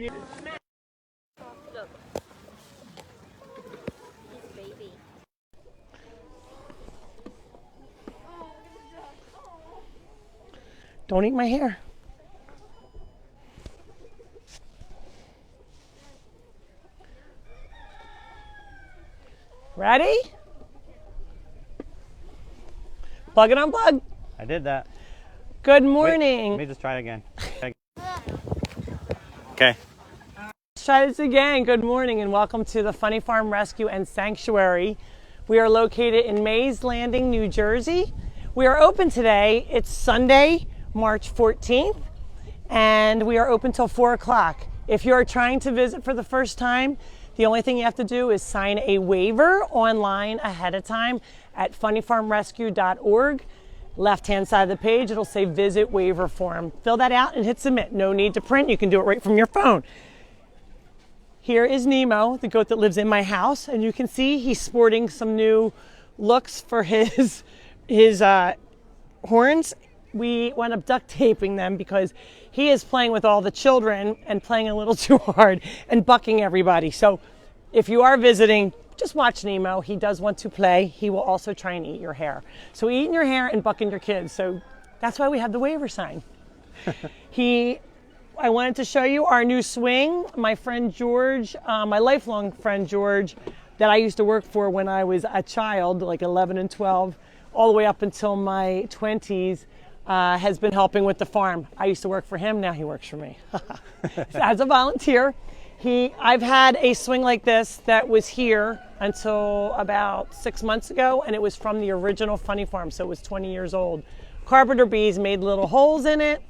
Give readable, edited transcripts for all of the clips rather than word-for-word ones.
Look. He's baby. Don't eat my hair. Ready? Plug and unplug. I did that. Good Wait, morning. let me just try it again. Okay. Let's try this again. Good morning and welcome to the Funny Farm Rescue and Sanctuary. We are located in Mays Landing, New Jersey. We are open today. It's Sunday, March 14th, and we are open till 4 o'clock. If you are trying to visit for the first time, the only thing you have to do is sign a waiver online ahead of time at funnyfarmrescue.org. Left-hand side of the page, it'll say visit waiver form. Fill that out and hit submit. No need to print. You can do it right from your phone. Here is Nemo, the goat that lives in my house, and you can see he's sporting some new looks for his horns. We wound up duct taping them because he is playing with all the children and playing a little too hard and bucking everybody. So if you are visiting, just watch Nemo. He does want to play. He will also try and eat your hair. So eating your hair and bucking your kids. So that's why we have the waiver sign. I wanted to show you our new swing. My friend George, my lifelong friend George, that I used to work for when I was a child, like 11 and 12, all the way up until my 20s, has been helping with the farm. I used to work for him, now he works for me. As a volunteer, I've had a swing like this that was here until about 6 months ago, and it was from the original Funny Farm, so it was 20 years old. Carpenter bees made little holes in it,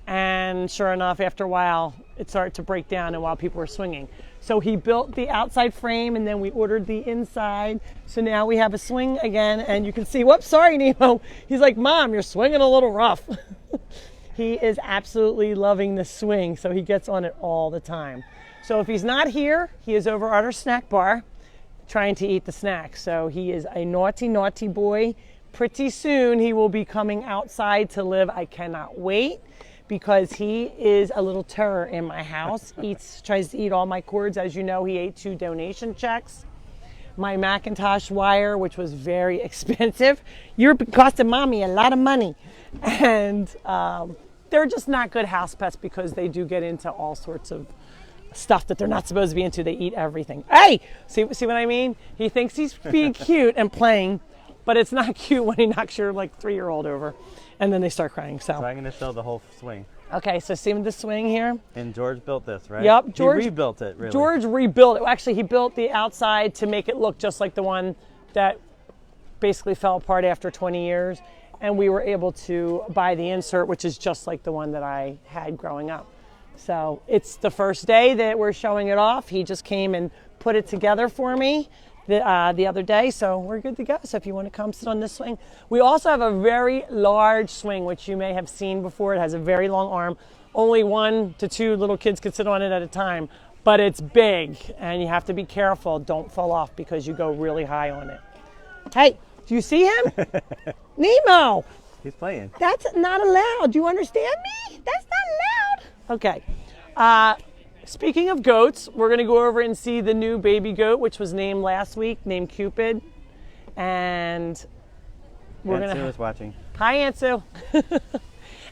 and sure enough, after a while, it started to break down and while people were swinging. So he built the outside frame, and then we ordered the inside. So now we have a swing again, and you can see, whoops, sorry, Nemo. He's like, Mom, you're swinging a little rough. He is absolutely loving the swing, so he gets on it all the time. So if he's not here, he is over at our snack bar trying to eat the snacks. So he is a naughty, naughty boy. Pretty soon he will be coming outside to live. I cannot wait because he is a little terror in my house. Tries to eat all my cords. As you know, he ate 2 donation checks. My Macintosh wire, which was very expensive. You're costing Mommy a lot of money. And they're just not good house pets because they do get into all sorts of stuff that they're not supposed to be into. They eat everything. Hey, see what I mean? He thinks he's being cute and playing, but it's not cute when he knocks your like 3-year-old over and then they start crying. So I'm going to show the whole swing. Okay, so see the swing here? And George built this, right? Yep, George He rebuilt it, really. George rebuilt it. Actually, he built the outside to make it look just like the one that basically fell apart after 20 years. And we were able to buy the insert, which is just like the one that I had growing up. So it's the first day that we're showing it off. He just came and put it together for me the other day, so we're good to go. So if you want to come sit on this swing. We also have a very large swing, which you may have seen before. It has a very long arm. Only 1 to 2 little kids could sit on it at a time, but it's big, and you have to be careful. Don't fall off because you go really high on it. Hey, do you see him? Nemo! He's playing. That's not allowed. Do you understand me? That's not allowed. Okay. Speaking of goats, we're going to go over and see the new baby goat, which was named last week, named Cupid. And we're going to... Aunt Sue is watching. Hi, Aunt Sue.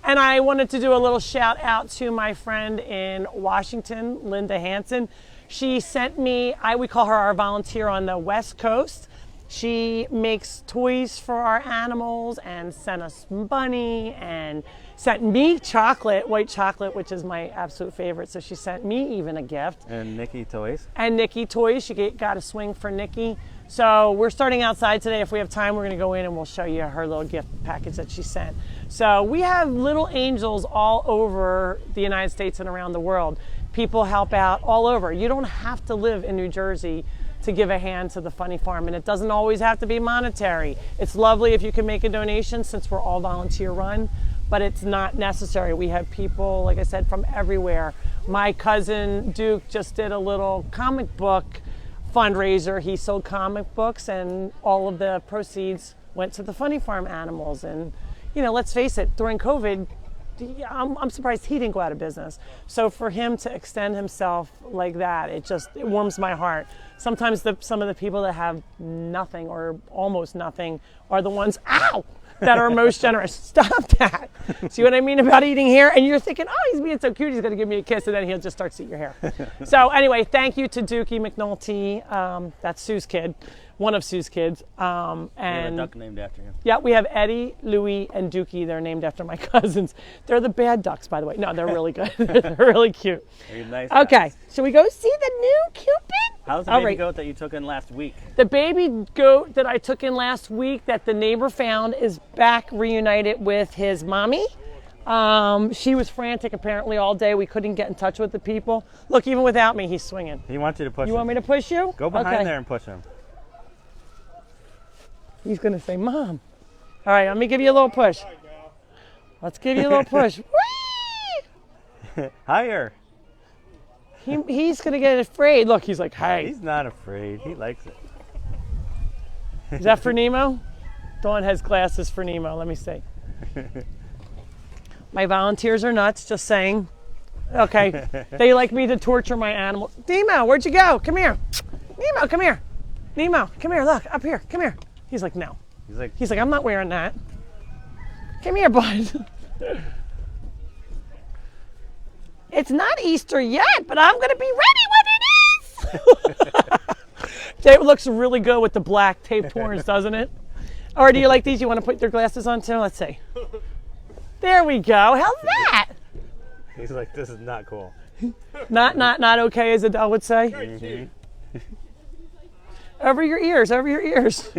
And I wanted to do a little shout out to my friend in Washington, Linda Hansen. She sent me, we call her our volunteer on the West Coast. She makes toys for our animals and sent us Bunny and sent me chocolate, white chocolate, which is my absolute favorite. So she sent me even a gift. And Nikki toys. And Nikki toys. She got a swing for Nikki. So we're starting outside today. If we have time, we're going to go in and we'll show you her little gift package that she sent. So we have little angels all over the United States and around the world. People help out all over. You don't have to live in New Jersey to give a hand to the Funny Farm, and it doesn't always have to be monetary. It's lovely if you can make a donation since we're all volunteer run, but it's not necessary. We have people, like I said, from everywhere. My cousin Duke just did a little comic book fundraiser. He sold comic books and all of the proceeds went to the Funny Farm animals. And you know, let's face it, during COVID, I'm surprised he didn't go out of business. So for him to extend himself like that, it warms my heart. Sometimes some of the people that have nothing or almost nothing are the ones, ow, that are most generous. Stop that. See what I mean about eating hair? And you're thinking, oh, he's being so cute, he's going to give me a kiss, and then he'll just start to eat your hair. So anyway, thank you to Dookie McNulty. That's Sue's kid, one of Sue's kids. We have And a duck named after him. yeah, we have Eddie, Louie, and Dookie. They're named after my cousins. They're the bad ducks, by the way. No, they're really good. They're really cute. They're nice Okay, guys. shall we go see the new Cupid? How's the All baby right. goat that you took in last week? The baby goat that I took in last week that the neighbor found is back reunited with his mommy. She was frantic apparently all day. We couldn't get in touch with the people. Look, even without me, he's swinging. He wants you to push You him. want me to push you? Go behind Okay. there and push him. He's going to say, Mom. All right, let me give you a little push. Let's give you a little push. Whee! Higher. He's going to get afraid. Look, he's like, hey. He's not afraid. He likes it. Is that for Nemo? Dawn has glasses for Nemo. Let me see. My volunteers are nuts, just saying. Okay. They like me to torture my animals. Nemo, where'd you go? Come here. Nemo, come here. Nemo, come here. Look, up here. Come here. He's like, no. He's like, I'm not wearing that. Come here, bud. It's not Easter yet, but I'm going to be ready when it is. It looks really good with the black taped horns, doesn't it? Or do you like these? You want to put your glasses on too? Let's see. There we go. How's that? he's like, this is not cool. Not okay, as Adele would say. Mm-hmm. Over your ears, over your ears.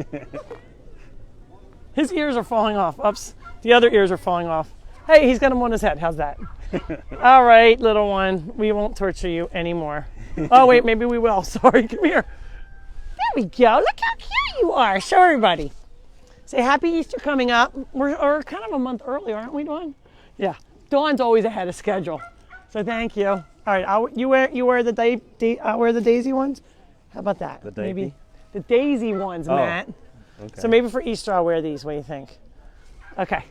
His ears are falling off. Oops. The other ears are falling off. Hey, he's got them on his head. How's that? All right, little one. We won't torture you anymore. Oh, wait, maybe we will. Sorry. Come here. There we go. Look how cute you are. Show everybody. Say Happy Easter coming up. We're kind of a month early, aren't we, Dawn? Yeah. Dawn's always ahead of schedule. So thank you. All right, you wear the I'll wear the daisy ones. How about that? The Maybe daisy? the daisy ones, Oh, Matt. Okay. So maybe for Easter I'll wear these. What do you think? Okay.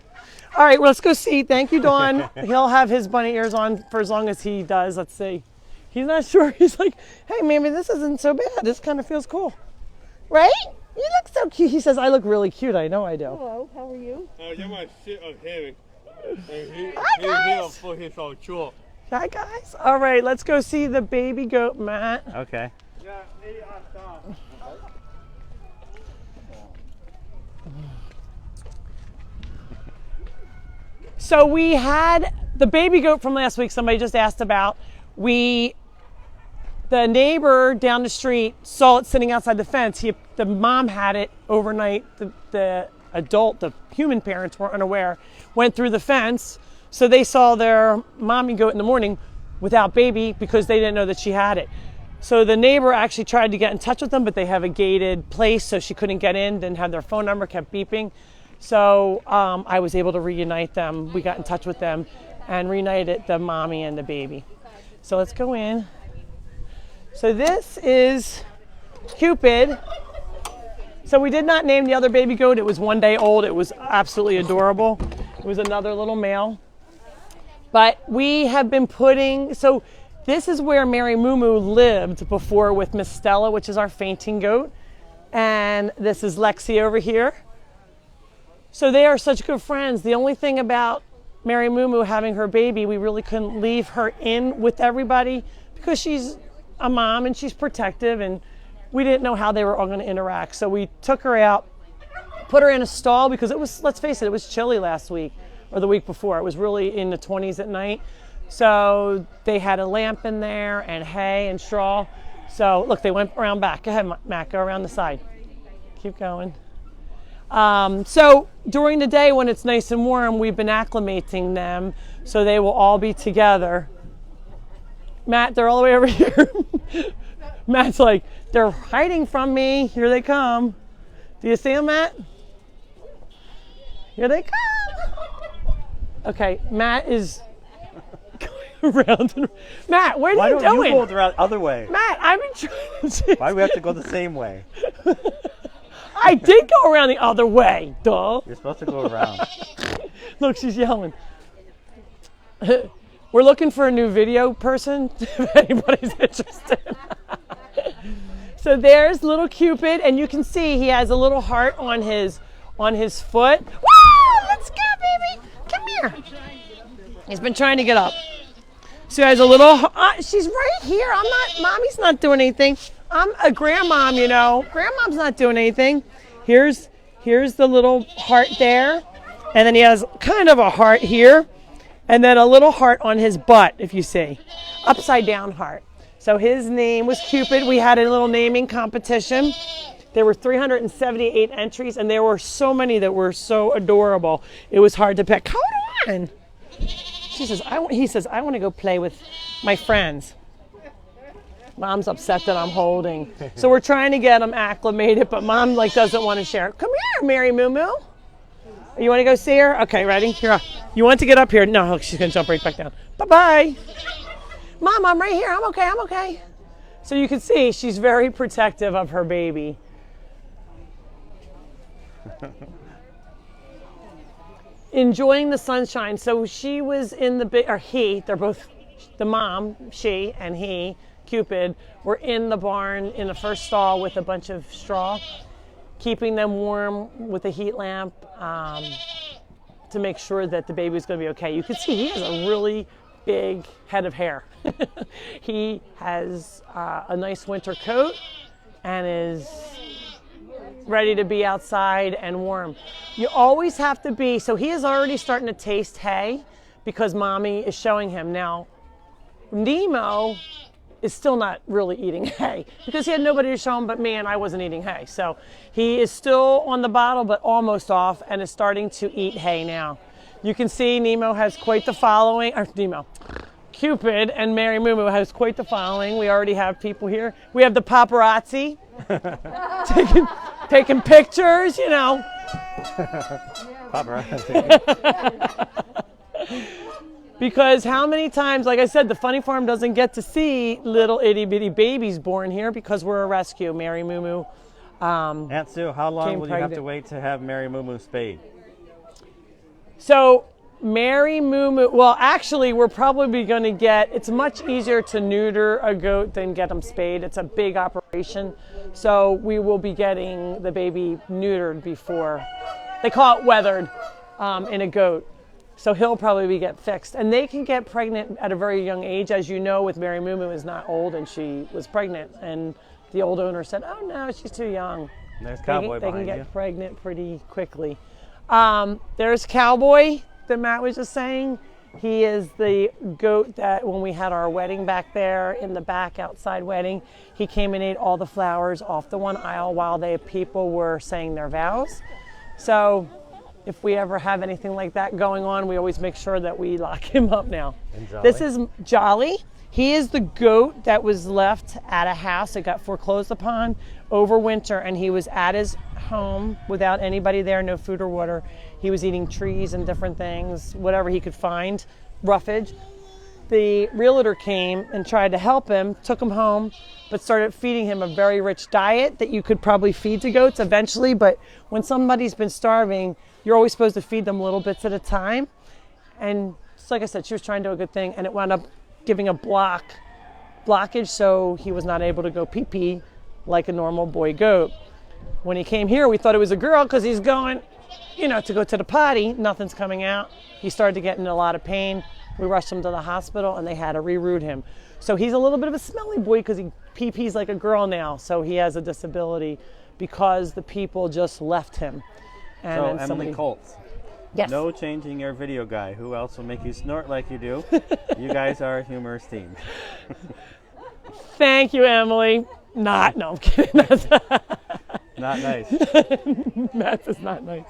All right, well, let's go see. Thank you, Dawn. He'll have his bunny ears on for as long as he does. Let's see. He's not sure. He's like, hey, maybe this isn't so bad. This kind of feels cool. Right? You look so cute. He says, I look really cute. I know I do. Hello, how are you? You might sit on him. Hi, guys. For his own chore. Hi, guys. All right, let's go see the baby goat, Matt. Okay. Yeah, they are done. So we had the baby goat from last week. Somebody just asked about. The neighbor down the street saw it sitting outside the fence. The mom had it overnight. The human parents were unaware, went through the fence. So they saw their mommy goat in the morning without baby because they didn't know that she had it. So the neighbor actually tried to get in touch with them, but they have a gated place, so she couldn't get in, didn't have their phone number, kept beeping. So I was able to reunite them. We got in touch with them and reunited the mommy and the baby. So let's go in. So this is Cupid. So we did not name the other baby goat. It was 1 day old. It was absolutely adorable. It was another little male. But we have been so this is where Mary Moo Moo lived before with Miss Stella, which is our fainting goat. And this is Lexi over here. So they are such good friends. The only thing about Mary Moo Moo having her baby, we really couldn't leave her in with everybody because she's a mom and she's protective, and we didn't know how they were all going to interact. So we took her out, put her in a stall because it was, let's face it was chilly last week or the week before. It was really in the 20s at night. So they had a lamp in there and hay and straw. So look, they went around back. Go ahead, Matt, go around the side. Keep going. So during the day when it's nice and warm, we've been acclimating them so they will all be together. Matt, they're all the way over here. Matt's like, they're hiding from me. Here they come. Do you see them, Matt? Here they come. Okay, Matt is going around. Matt, what are Why you don't doing? you go the other way? Matt, I've been trying to. Why do we have to go the same way? I did go around the other way, duh. You're supposed to go around. Look, she's yelling. We're looking for a new video person if anybody's interested. So there's little Cupid, and you can see he has a little heart on his foot. Woo! Let's go, baby. Come here. He's been trying to get up. So he has a little. She's right here. Mommy's not doing anything. I'm a grandmom, you know. Grandmom's not doing anything. Here's the little heart there, and then he has kind of a heart here, and then a little heart on his butt, if you see, upside down heart. So his name was Cupid. We had a little naming competition. There were 378 entries, and there were so many that were so adorable. It was hard to pick. Hold on. He says, I want to go play with my friends. Mom's upset that I'm holding. So we're trying to get him acclimated, but Mom doesn't want to share. Come here, Mary Moo Moo. You want to go see her? Okay, ready? Here. You want to get up here? No, she's going to jump right back down. Bye-bye. Mom, I'm right here. I'm okay. So you can see she's very protective of her baby. Enjoying the sunshine. So she was in they're both, the mom, she, and he, Cupid, were in the barn in the first stall with a bunch of straw, keeping them warm with a heat lamp to make sure that the baby was going to be okay. You can see he has a really big head of hair. He has a nice winter coat and is ready to be outside and warm. You always have to be, so he is already starting to taste hay because Mommy is showing him. Now, Nemo is still not really eating hay because he had nobody to show him but me, and I wasn't eating hay. So he is still on the bottle but almost off and is starting to eat hay now. You can see Nemo has quite the following, Cupid and Mary Moo Moo has quite the following. We already have people here. We have the paparazzi taking pictures, you know. Paparazzi. Because how many times, like I said, the Funny Farm doesn't get to see little itty bitty babies born here because we're a rescue. Mary Moo Moo. Aunt Sue, how long will you have to pregnant. wait to have Mary Moo Moo spayed? So Mary Moo Moo, well, actually, we're probably going to it's much easier to neuter a goat than get them spayed. It's a big operation. So we will be getting the baby neutered before. They call it weathered in a goat. So he'll probably get fixed. And they can get pregnant at a very young age. As you know, with Mary Moo Moo is not old, and she was pregnant. And the old owner said, oh, no, she's too young. There's Cowboy They can behind you. get pregnant pretty quickly. There's Cowboy that Matt was just saying. He is the goat that when we had our wedding back there in the back outside wedding, he came and ate all the flowers off the one aisle while people were saying their vows. So if we ever have anything like that going on, we always make sure that we lock him up now. This is Jolly. He is the goat that was left at a house that got foreclosed upon over winter, and he was at his home without anybody there, no food or water. He was eating trees and different things, whatever he could find, roughage. The realtor came and tried to help him, took him home, but started feeding him a very rich diet that you could probably feed to goats eventually. But when somebody's been starving, you're always supposed to feed them little bits at a time. And just like I said, she was trying to do a good thing, and it wound up giving a blockage, so he was not able to go pee-pee like a normal boy goat. When he came here, we thought it was a girl because he's going, to go to the potty. Nothing's coming out. He started to get in a lot of pain. We rushed him to the hospital, and they had to reroute him. So he's a little bit of a smelly boy because he pee-pees like a girl now. So he has a disability because the people just left him. And So then Emily somebody- Colts, Yes. no changing your video guy. Who else will make you snort like you do? You guys are a humorous team. Thank you, Emily. No, I'm kidding. Not nice. That is not nice.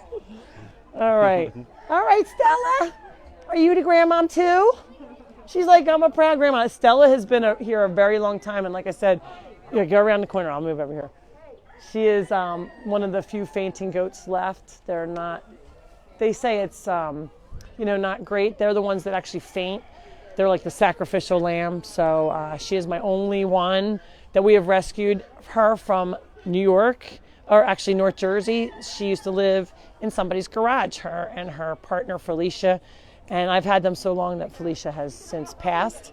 All right, Stella. Are you the grandmom too? She's like, I'm a proud grandma. Stella has been here a very long time, and like I said, go around the corner. I'll move over here. She is one of the few fainting goats left. They're not. They say it's not great. They're the ones that actually faint. They're like the sacrificial lamb. So she is my only one that we have rescued her from New York, or actually North Jersey. She used to live in somebody's garage, her and her partner Felicia. And I've had them so long that Felicia has since passed.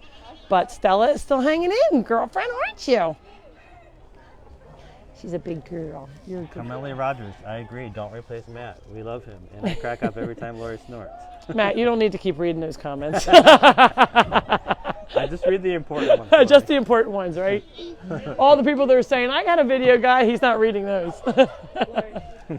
But Stella is still hanging in, girlfriend, aren't you? She's a big girl. You're a good girl. Carmela Rogers, I agree. Don't replace Matt. We love him. And I crack up every time Lori snorts. Matt, you don't need to keep reading those comments. I just read the important ones. Lori. Just the important ones, right? All the people that are saying, I got a video guy, he's not reading those.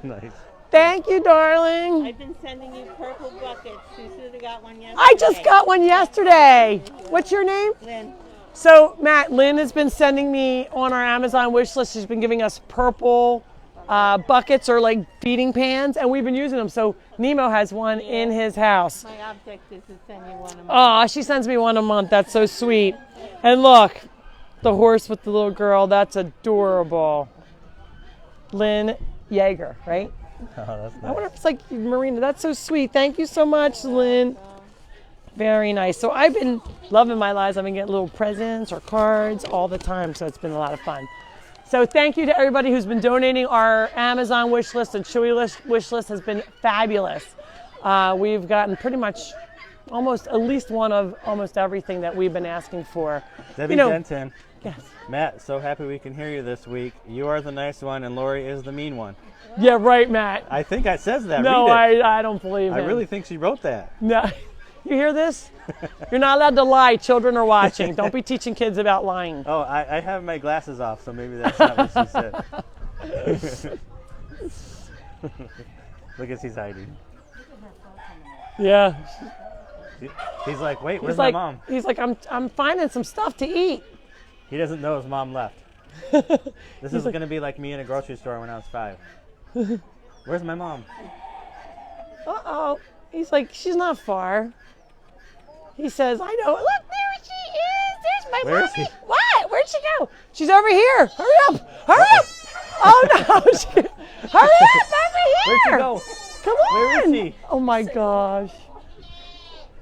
Nice. Thank you, darling. I've been sending you purple buckets. You should have got one yesterday. I just got one yesterday. What's your name? Lynn. So, Matt, Lynn has been sending me on our Amazon wish list. She's been giving us purple buckets or like feeding pans, and we've been using them. So, Nemo has one in his house. My object is to send you one of mine. Aw, she sends me one a month. That's so sweet. And look, the horse with the little girl. That's adorable. Lynn Yeager, right? Oh, that's I wonder nice. if it's like Marina. That's so sweet. Thank you so much, Lynn. Very nice. So I've been loving my lives. I've been getting little presents or cards all the time. So it's been a lot of fun. So thank you to everybody who's been donating. Our Amazon wish list and Chewy wish list has been fabulous. We've gotten pretty much almost at least one of almost everything that we've been asking for. Debbie You know- Denton. Yes. Matt, so happy we can hear you this week. You are the nice one, and Lori is the mean one. Yeah, right, Matt. I think it says that. No, Read it. I don't believe I him. really think she wrote that. No. You hear this? You're not allowed to lie. Children are watching. Don't be teaching kids about lying. Oh, I have my glasses off, so maybe that's not what she said. Look at he's hiding. Yeah. He's like, wait, where's He's my like, mom? he's like, I'm finding some stuff to eat. He doesn't know his mom left. This is going to be like me in a grocery store when I was 5. Where's my mom? Uh-oh. He's like, she's not far. He says, I know. Look, there she is. There's my Where is mommy. she? What? Where'd she go? She's over here. Hurry up. Hurry up. Oh, no. Hurry up. Over here. Where'd she go? Come on. Where is she? Oh, my gosh.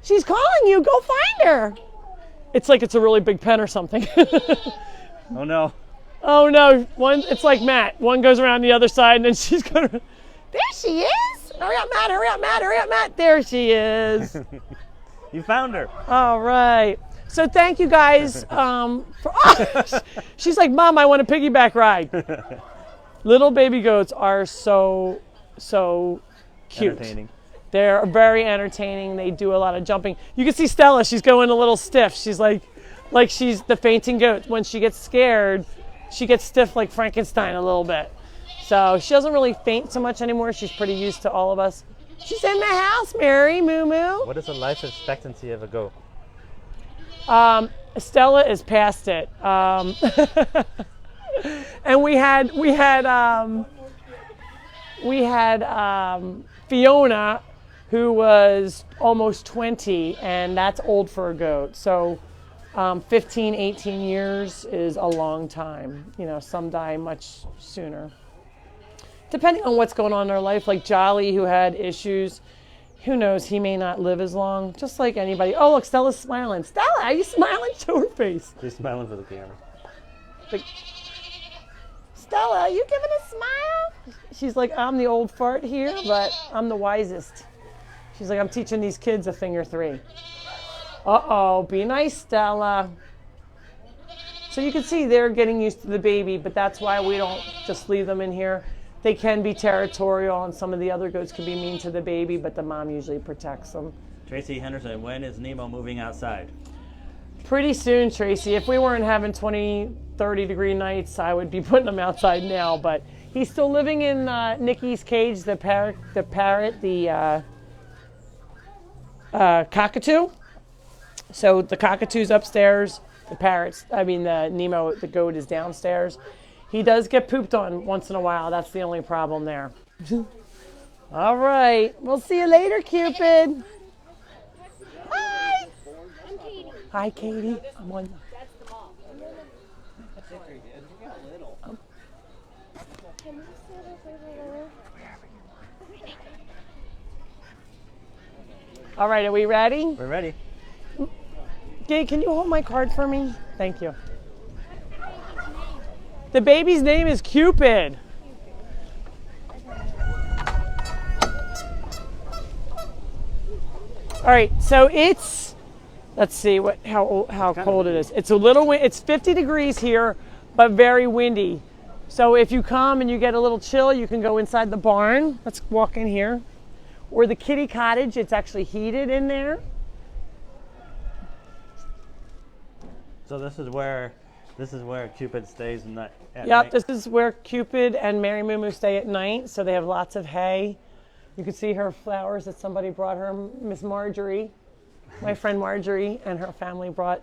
She's calling you. Go find her. It's like it's a really big pen or something. Oh, no. Oh, no. It's like Matt. One goes around the other side, and then she's going to... There she is. Hurry up, Matt. Hurry up, Matt. Hurry up, Matt. There she is. You found her. All right. So thank you guys. She's like, Mom, I want a piggyback ride. Little baby goats are so cute. Entertaining. They're very entertaining. They do a lot of jumping. You can see Stella. She's going a little stiff. She's like she's the fainting goat. When she gets scared, she gets stiff like Frankenstein a little bit. So she doesn't really faint so much anymore. She's pretty used to all of us. She's in the house, Mary Moo Moo. What is the life expectancy of a goat? Stella is past it. And we had Fiona, who was almost 20, and that's old for a goat. So 15, 18 years is a long time. You know, some die much sooner. Depending on what's going on in their life, like Jolly, who had issues, who knows, he may not live as long, just like anybody. Oh, look, Stella's smiling. Stella, are you smiling? Show her face. She's smiling for the camera. Like, Stella, are you giving a smile? She's like, I'm the old fart here, but I'm the wisest. She's like, I'm teaching these kids a thing or three. Uh-oh, be nice, Stella. So you can see they're getting used to the baby, but that's why we don't just leave them in here. They can be territorial, and some of the other goats can be mean to the baby, but the mom usually protects them. Tracy Henderson, when is Nemo moving outside? Pretty soon, Tracy. If we weren't having 20, 30-degree nights, I would be putting him outside now. But he's still living in Nikki's cage, the cockatoo. So the cockatoo's upstairs. The Nemo, the goat, is downstairs. He does get pooped on once in a while. That's the only problem there. All right. We'll see you later, Cupid. Hi. I'm Katie. Hi, Katie. I'm on. That's the mom. Can we sit over there? All right. Are we ready? We're ready. Gabe, can you hold my card for me? Thank you. The baby's name is Cupid. All right, so let's see how cold it is. It's a little, it's 50 degrees here, but very windy. So if you come and you get a little chill, you can go inside the barn. Let's walk in here. Or the kitty cottage, it's actually heated in there. So this is where Cupid stays at night. Yep, this is where Cupid and Mary Moo stay at night. So they have lots of hay. You can see her flowers that somebody brought her, Miss Marjorie. My friend Marjorie and her family brought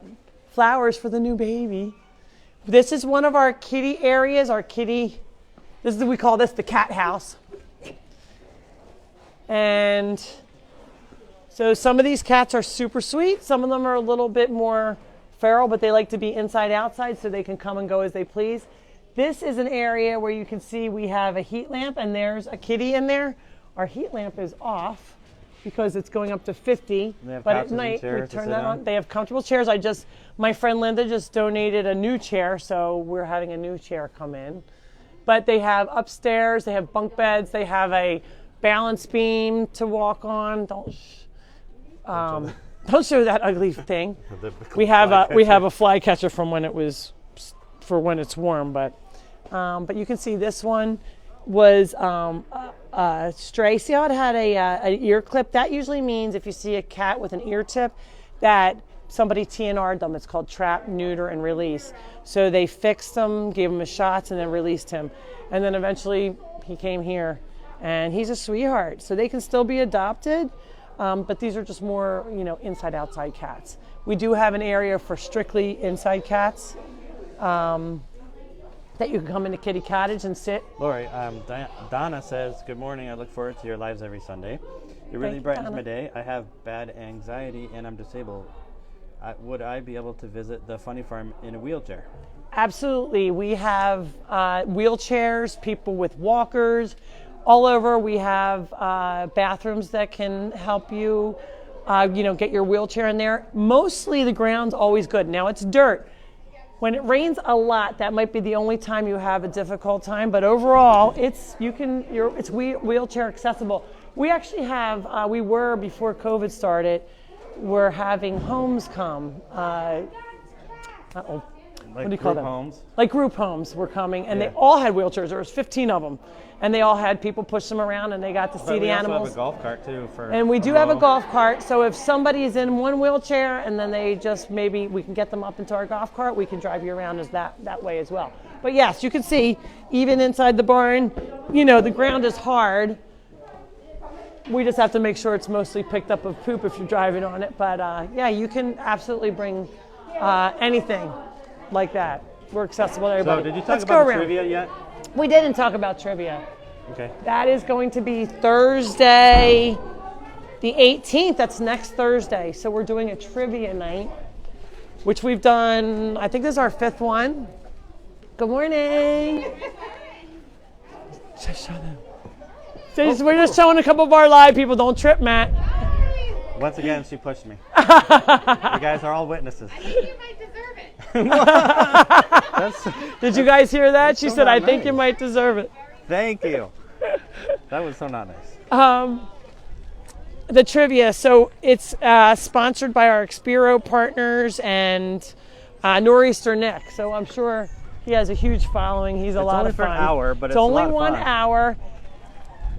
flowers for the new baby. This is one of our kitty areas, we call this the cat house. And so some of these cats are super sweet. Some of them are a little bit more feral, but they like to be inside outside so they can come and go as they please. This is an area where you can see we have a heat lamp and there's a kitty in there. Our heat lamp is off because it's going up to 50, but at night we turn that on. They have comfortable chairs. My friend Linda just donated a new chair, so we're having a new chair come in. But they have upstairs, they have bunk beds, they have a balance beam to walk on. Don't show that ugly thing. We have a fly catcher from when it's warm, but you can see this one was stray. See how it had an ear clip? That usually means if you see a cat with an ear tip that somebody TNR'd them. It's called trap, neuter, and release. So they fixed him, gave him his shots, and then released him. And then eventually he came here, and he's a sweetheart. So they can still be adopted, but these are just more, inside-outside cats. We do have an area for strictly inside cats. That you can come into Kitty Cottage and sit. Lori, Donna says, good morning. I look forward to your lives every Sunday. It really brightens my day. I have bad anxiety and I'm disabled. Would I be able to visit the Funny Farm in a wheelchair? Absolutely. We have wheelchairs, people with walkers all over. We have bathrooms that can help you, get your wheelchair in there. Mostly the ground's always good. Now it's dirt. When it rains a lot, that might be the only time you have a difficult time. But overall, it's wheelchair accessible. We actually have. We were before COVID started. We're having homes come. What do you call them? Homes? Like group homes were coming, and they all had wheelchairs. There was 15 of them, and they all had people push them around, and they got to see the animals. We also have a golf cart too. And we do have a golf cart, so if somebody is in one wheelchair, and then they just maybe we can get them up into our golf cart, we can drive you around that way as well. But yes, you can see even inside the barn, the ground is hard. We just have to make sure it's mostly picked up of poop if you're driving on it. But yeah, you can absolutely bring anything like that. We're accessible to everybody. So did you talk about the trivia yet? We didn't talk about trivia. Okay. That is going to be Thursday, the 18th. That's next Thursday. So we're doing a trivia night, which we've done, I think this is our 5th one. Good morning. Show them. We're just showing a couple of our live people. Don't trip, Matt. Once again, she pushed me. You guys are all witnesses. I think you might deserve it. Did you guys hear that? She said, I think you might deserve it. Thank you. That was so not nice. The trivia. So it's sponsored by our Expiro partners and Nor'easter Nick. So I'm sure he has a huge following. He's a lot of fun. It's only for an hour, but it's only 1 hour.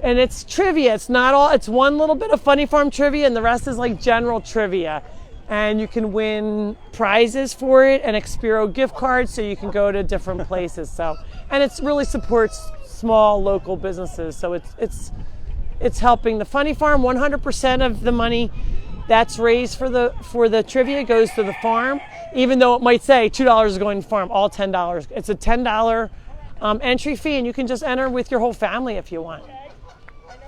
And it's trivia. It's not all. It's one little bit of Funny Farm trivia, and the rest is like general trivia. And you can win prizes for it and Expiro gift cards, so you can go to different places. So, and it really supports small local businesses. So it's helping the Funny Farm. 100% of the money that's raised for the trivia goes to the farm, even though it might say $2 is going to the farm. All $10. It's a $10 entry fee, and you can just enter with your whole family if you want.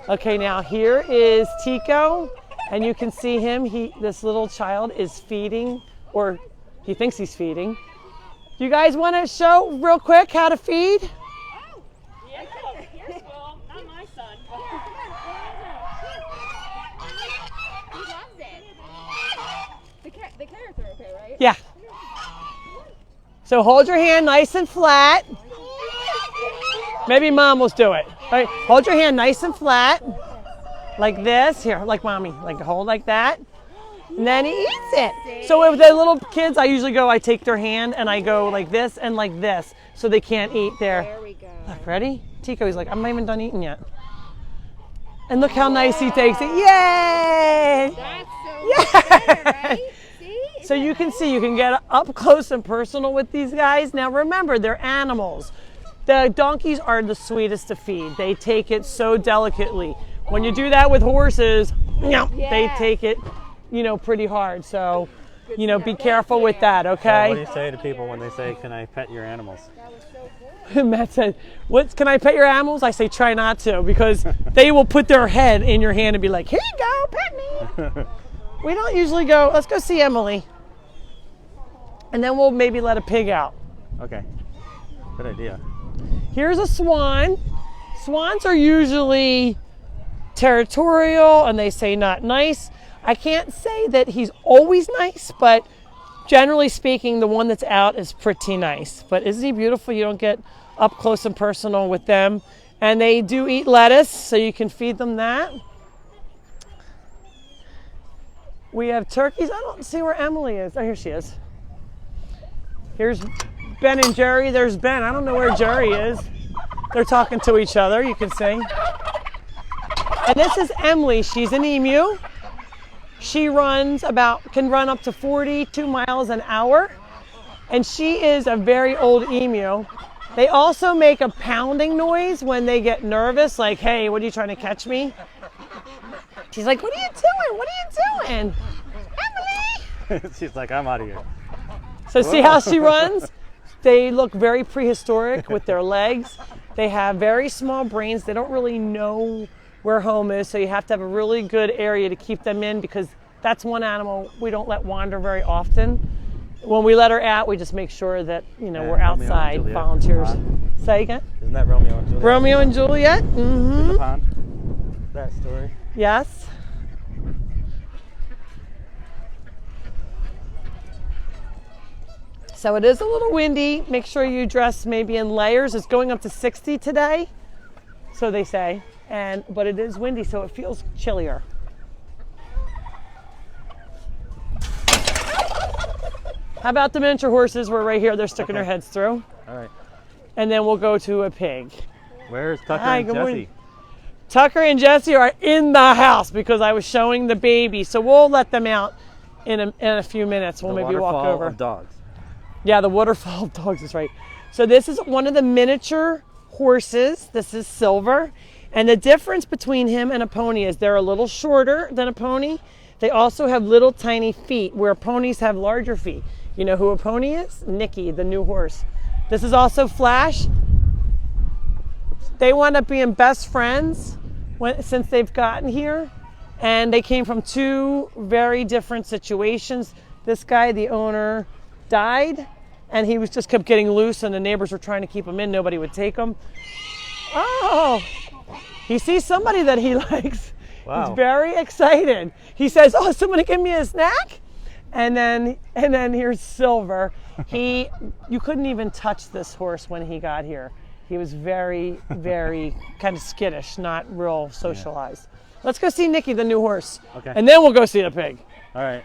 Okay, now here is Tico, and you can see him. This little child is feeding, or he thinks he's feeding. Do you guys want to show real quick how to feed? Oh, yeah, here's Will, not my son. He loves it. The carrots are okay, right? Yeah. So hold your hand nice and flat. Maybe Mom will do it. All right, hold your hand nice and flat, like this. Here, like Mommy, like hold like that. And then he eats it. So with the little kids, I usually go, I take their hand and I go like this and like this so they can't eat there. There we go. Look, ready? Tico's like, I'm not even done eating yet. And look how nice he takes it. Yay! That's so Yeah. much better, right? See? So you can see, you can get up close and personal with these guys. Now remember, they're animals. The donkeys are the sweetest to feed. They take it so delicately. When you do that with horses, they take it, pretty hard. So, be careful with that, So what do okay? you say to people when they say, "Can I pet your animals?" Matt said, can I pet your animals? I say, try not to, because they will put their head in your hand and be like, here you go, pet me. We don't usually go, let's go see Emily. And then we'll maybe let a pig out. Okay. Good idea. Here's a swan. Swans are usually territorial and they say not nice. I can't say that he's always nice, but generally speaking, the one that's out is pretty nice. But isn't he beautiful? You don't get up close and personal with them. And they do eat lettuce, so you can feed them that. We have turkeys. I don't see where Emily is. Oh, here she is. Here's Ben and Jerry. There's Ben. I don't know where Jerry is. They're talking to each other, you can see. And this is Emily. She's an emu. She can run up to 42 miles an hour. And she is a very old emu. They also make a pounding noise when they get nervous, like, hey, what are you trying to catch me? She's like, what are you doing? What are you doing? Emily! She's like, I'm out of here. So see how she runs? They look very prehistoric with their legs. They have very small brains. They don't really know where home is, so you have to have a really good area to keep them in, because that's one animal we don't let wander very often. When we let her out, we just make sure that we're Romeo and outside Juliet. volunteers. Say again? Isn't that Romeo and Juliet? Romeo and Juliet? In Mm-hmm. the pond? That story. Yes. So it is a little windy. Make sure you dress maybe in layers. It's going up to 60 today, so they say. But it is windy, so it feels chillier. How about the miniature horses? We're right here. They're sticking their heads through. All right. And then we'll go to a pig. Where's Tucker Hi, and good Jesse? morning. Tucker and Jesse are in the house because I was showing the baby. So we'll let them out in a few minutes. We'll The maybe walk waterfall over. of dogs. Yeah, the waterfall of dogs is right. So this is one of the miniature horses. This is Silver. And the difference between him and a pony is they're a little shorter than a pony. They also have little tiny feet, where ponies have larger feet. You know who a pony is? Nikki, the new horse. This is also Flash. They wound up being best friends since they've gotten here. And they came from two very different situations. This guy, the owner, died, and he just kept getting loose, and the neighbors were trying to keep him in. Nobody would take him. Oh, he sees somebody that he likes. Wow. He's very excited. He says, oh, is someone give me a snack? And then here's Silver. You couldn't even touch this horse when he got here. He was very, very kind of skittish, not real socialized. Yeah. Let's go see Nikki, the new horse. Okay. And then we'll go see the pig. All right.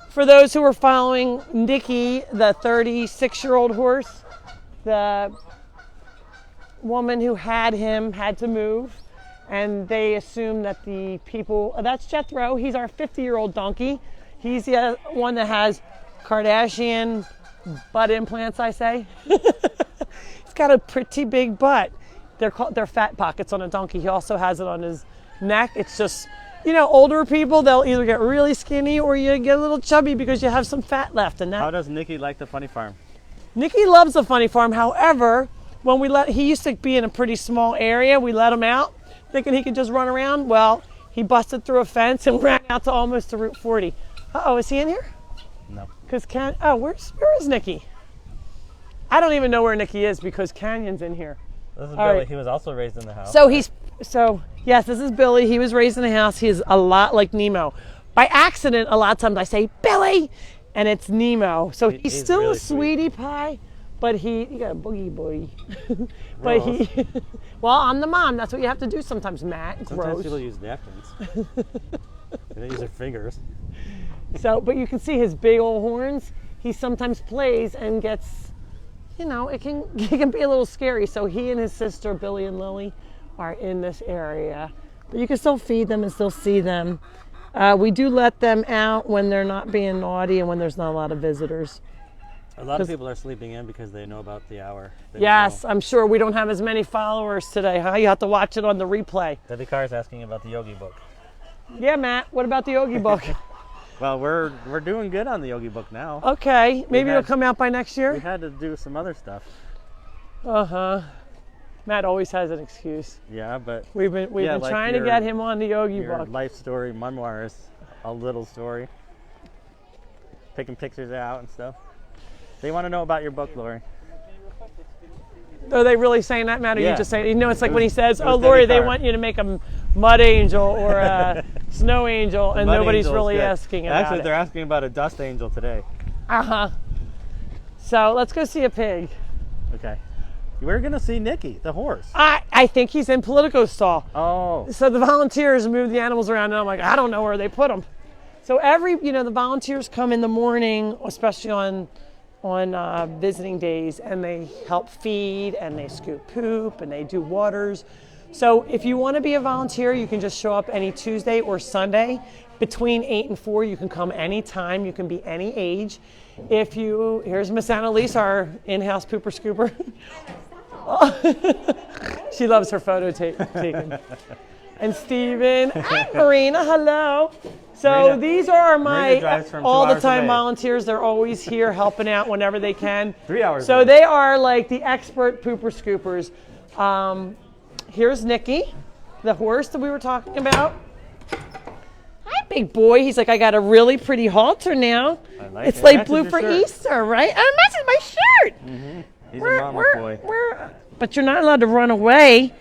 For those who are following Nikki, the 36-year-old horse, the woman who had him had to move, and they assume that the people, that's Jethro, he's our 50-year-old donkey. He's the one that has Kardashian butt implants, I say. He's got a pretty big butt. They're fat pockets on a donkey. He also has it on his neck. It's just, older people, they'll either get really skinny or you get a little chubby because you have some fat left. And How does Nikki like the funny farm? Nikki loves the funny farm. However, when he used to be in a pretty small area, we let him out thinking he could just run around. Well, he busted through a fence and ran out to almost to Route 40. Uh-oh, is he in here? No. Where is Nikki? I don't even know where Nikki is because Canyon's in here. This is All Billy. right. He was also raised in the house. Yes, this is Billy. He was raised in a house. He's a lot like Nemo. By accident, a lot of times I say Billy, and it's Nemo. So he's still really a sweetie pie, But you got a boogie boy. But Gross. well, I'm the mom. That's what you have to do sometimes, Matt. Sometimes Gross. people use napkins. They use their fingers. So, but you can see his big old horns. He sometimes plays and gets, it can be a little scary. So he and his sister, Billy and Lily, are in this area. But you can still feed them and still see them. We do let them out when they're not being naughty and when there's not a lot of visitors. A lot of people are sleeping in because they know about the hour. They Yes, know. I'm sure we don't have as many followers today, huh? You have to watch it on the replay. Debbie Carr is asking about the Yogi book. Yeah, Matt, what about the Yogi book? Well, we're doing good on the Yogi book now. Okay, maybe it'll had- come out by next We year? had to do some other stuff. Uh-huh. Matt always has an excuse. Yeah, but We've been like trying to get him on the Yogi your book. life story, memoirs, a little story. Picking pictures out and stuff. They want to know about your book, Lori. Are they really saying that, Matt? Or Yeah. you just saying, it's like when he says, it was oh, Lori, Debbie they Carr. want you to make a mud angel or a snow angel, and Mud nobody's Angel's really good. asking about Actually, it. they're asking about a dust angel today. Uh-huh. So let's go see a pig. Okay. We're going to see Nikki, the horse. I think he's in Politico stall. Oh. So the volunteers move the animals around, and I'm like, I don't know where they put them. So the volunteers come in the morning, especially on visiting days, and they help feed, and they scoop poop, and they do waters. So if you want to be a volunteer, you can just show up any Tuesday or Sunday. Between 8 and 4, you can come anytime. You can be any age. Here's Miss Annalise, our in-house pooper scooper. She loves her photo taken. And Steven and Marina, hello. So Marina- these are Marina my drives from 2 all the hours time away. volunteers. They're always here helping out whenever they can. 3 hours So away. they are like the expert pooper scoopers. Here's Nikki, the horse that we were talking about. Hi, big boy. He's like, I got a really pretty halter now. I like It's it. like Matches blue your for shirt. Easter, right? And it matches my shirt. He's a mama boy. But you're not allowed to run away.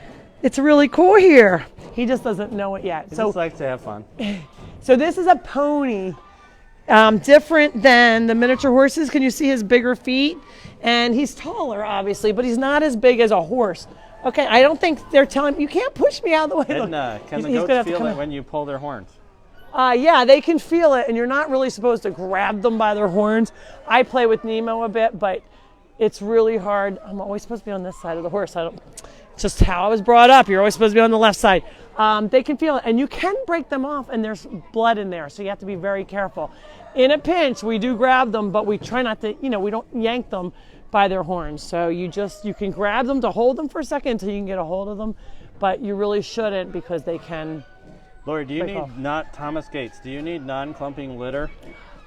It's really cool here. He just doesn't know it yet. He So just likes to have fun. so this is a pony, different than the miniature horses. Can you see his bigger feet? And he's taller, obviously, but he's not as big as a horse. Okay, I don't think they're telling you can't push me out of the way. Look, Edna, can the he's gonna goats have to feel come it out. when you pull their horns? Yeah, they can feel it, and you're not really supposed to grab them by their horns. I play with Nemo a bit, but it's really hard. I'm always supposed to be on this side of the horse. It's just how I was brought up. You're always supposed to be on the left side. They can feel it, and you can break them off, and there's blood in there, so you have to be very careful. In a pinch, we do grab them, but we try not to, we don't yank them by their horns. So you can grab them to hold them for a second until you can get a hold of them, but you really shouldn't because they can. Lori, do you Break need, off. not Thomas Gates, do you need non-clumping litter?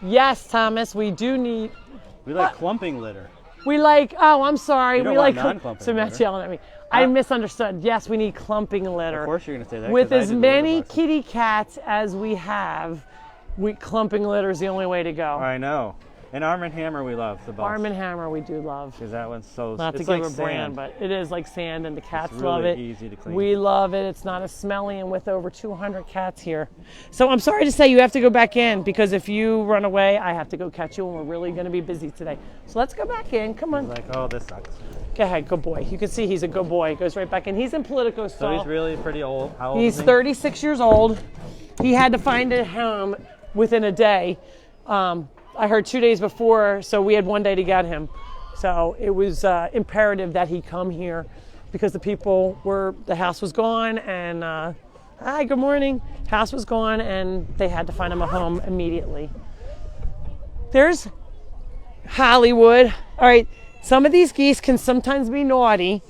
Yes, Thomas, we do need. We like clumping litter. We like, oh, I'm sorry. You don't We want like, non-clumping so Matt's litter. yelling at me. I misunderstood. Yes, we need clumping litter. Of course you're going to say that. With 'cause I as did the litter many boxes. kitty cats as we have, clumping litter is the only way to go. I know. And Arm & Hammer we love the best. Arm & Hammer we do love. Because that one's so, Not to it's give like a brand, sand. but it is like sand, and the cats really love it. easy to clean. We love it. It's not as smelly, and with over 200 cats here. So I'm sorry to say you have to go back in, because if you run away, I have to go catch you, and we're really going to be busy today. So let's go back in. Come on. Like, oh, this sucks. Go ahead, good boy. You can see he's a good boy. He goes right back in. He's in Politico So stall. he's really pretty old. How old He's is he? 36 years old. He had to find a home within a day. I heard 2 days before, so we had 1 day to get him. So it was imperative that he come here because the house was gone, and hi, good morning. House was gone, and they had to find him a home immediately. There's Hollywood. All right, some of these geese can sometimes be naughty.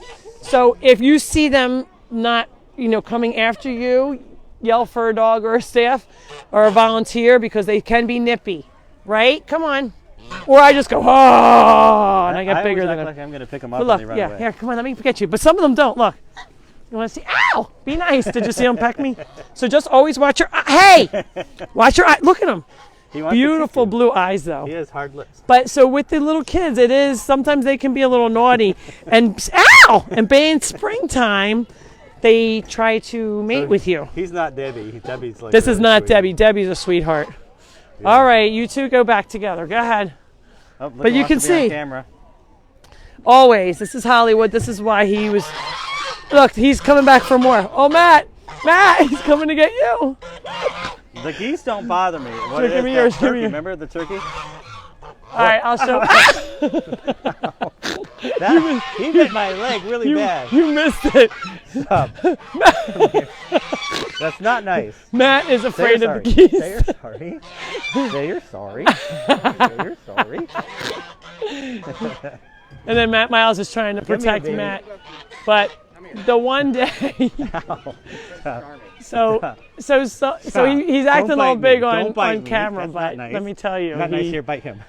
So if you see them not, coming after you, yell for a dog or a staff or a volunteer, because they can be nippy, right? Come on. Or I just go, oh, and I get bigger always than act them. like I'm going to pick them up But and look, they run yeah, away. here, come on, let me get you. But some of them don't. Look. You want to see? Ow! Be nice. Did you see him peck me? So just always watch your hey! Watch your eye. Look at him. He wants to kick Beautiful you. blue eyes, though. He has hard lips. But so with the little kids, it is sometimes they can be a little naughty, and ow! And being springtime, they try to mate with you. He's not Debbie. Debbie's like. This is really not sweet. Debbie. Debbie's a sweetheart. All right, you two go back together. Go ahead. Oh, look, But he you wants can to be on see. camera. Always. This is Hollywood. This is why he was. Look, he's coming back for more. Oh, Matt, he's coming to get you. The geese don't bother me. What Give is me that yours, give me turkey? yours. Remember the turkey? All right, I'll show. He hit my leg really bad. You missed it. Stop. That's not nice. Matt is Say afraid you're of the geese. Say you're sorry. Say you're sorry. Say you're sorry. And then Matt Miles is trying to me a protect baby. Matt. But the one day, so he's acting all bite me. big Don't bite on me. camera, That's but not nice. let me tell you, Not nice here. Bite him.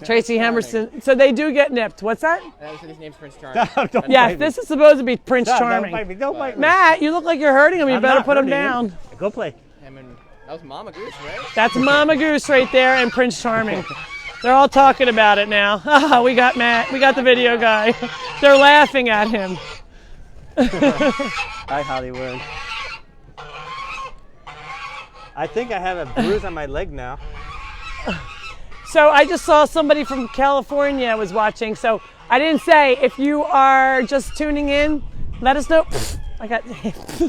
Tracy Hemerson. So they do get nipped. What's that? His name's Prince Charming. Don't Yes, bite me. this is supposed to be Prince Stop, Charming. Don't bite me. Don't bite me. Matt, you look like you're hurting him. You I'm better not put him hurting down. Go play. Him and that was Mama Goose, right? That's Mama Goose right there and Prince Charming. They're all talking about it now. We got Matt. We got the video guy. They're laughing at him. Hi, Hollywood. I think I have a bruise on my leg now. So I just saw somebody from California was watching. So I didn't say, if you are just tuning in, let us know. I got,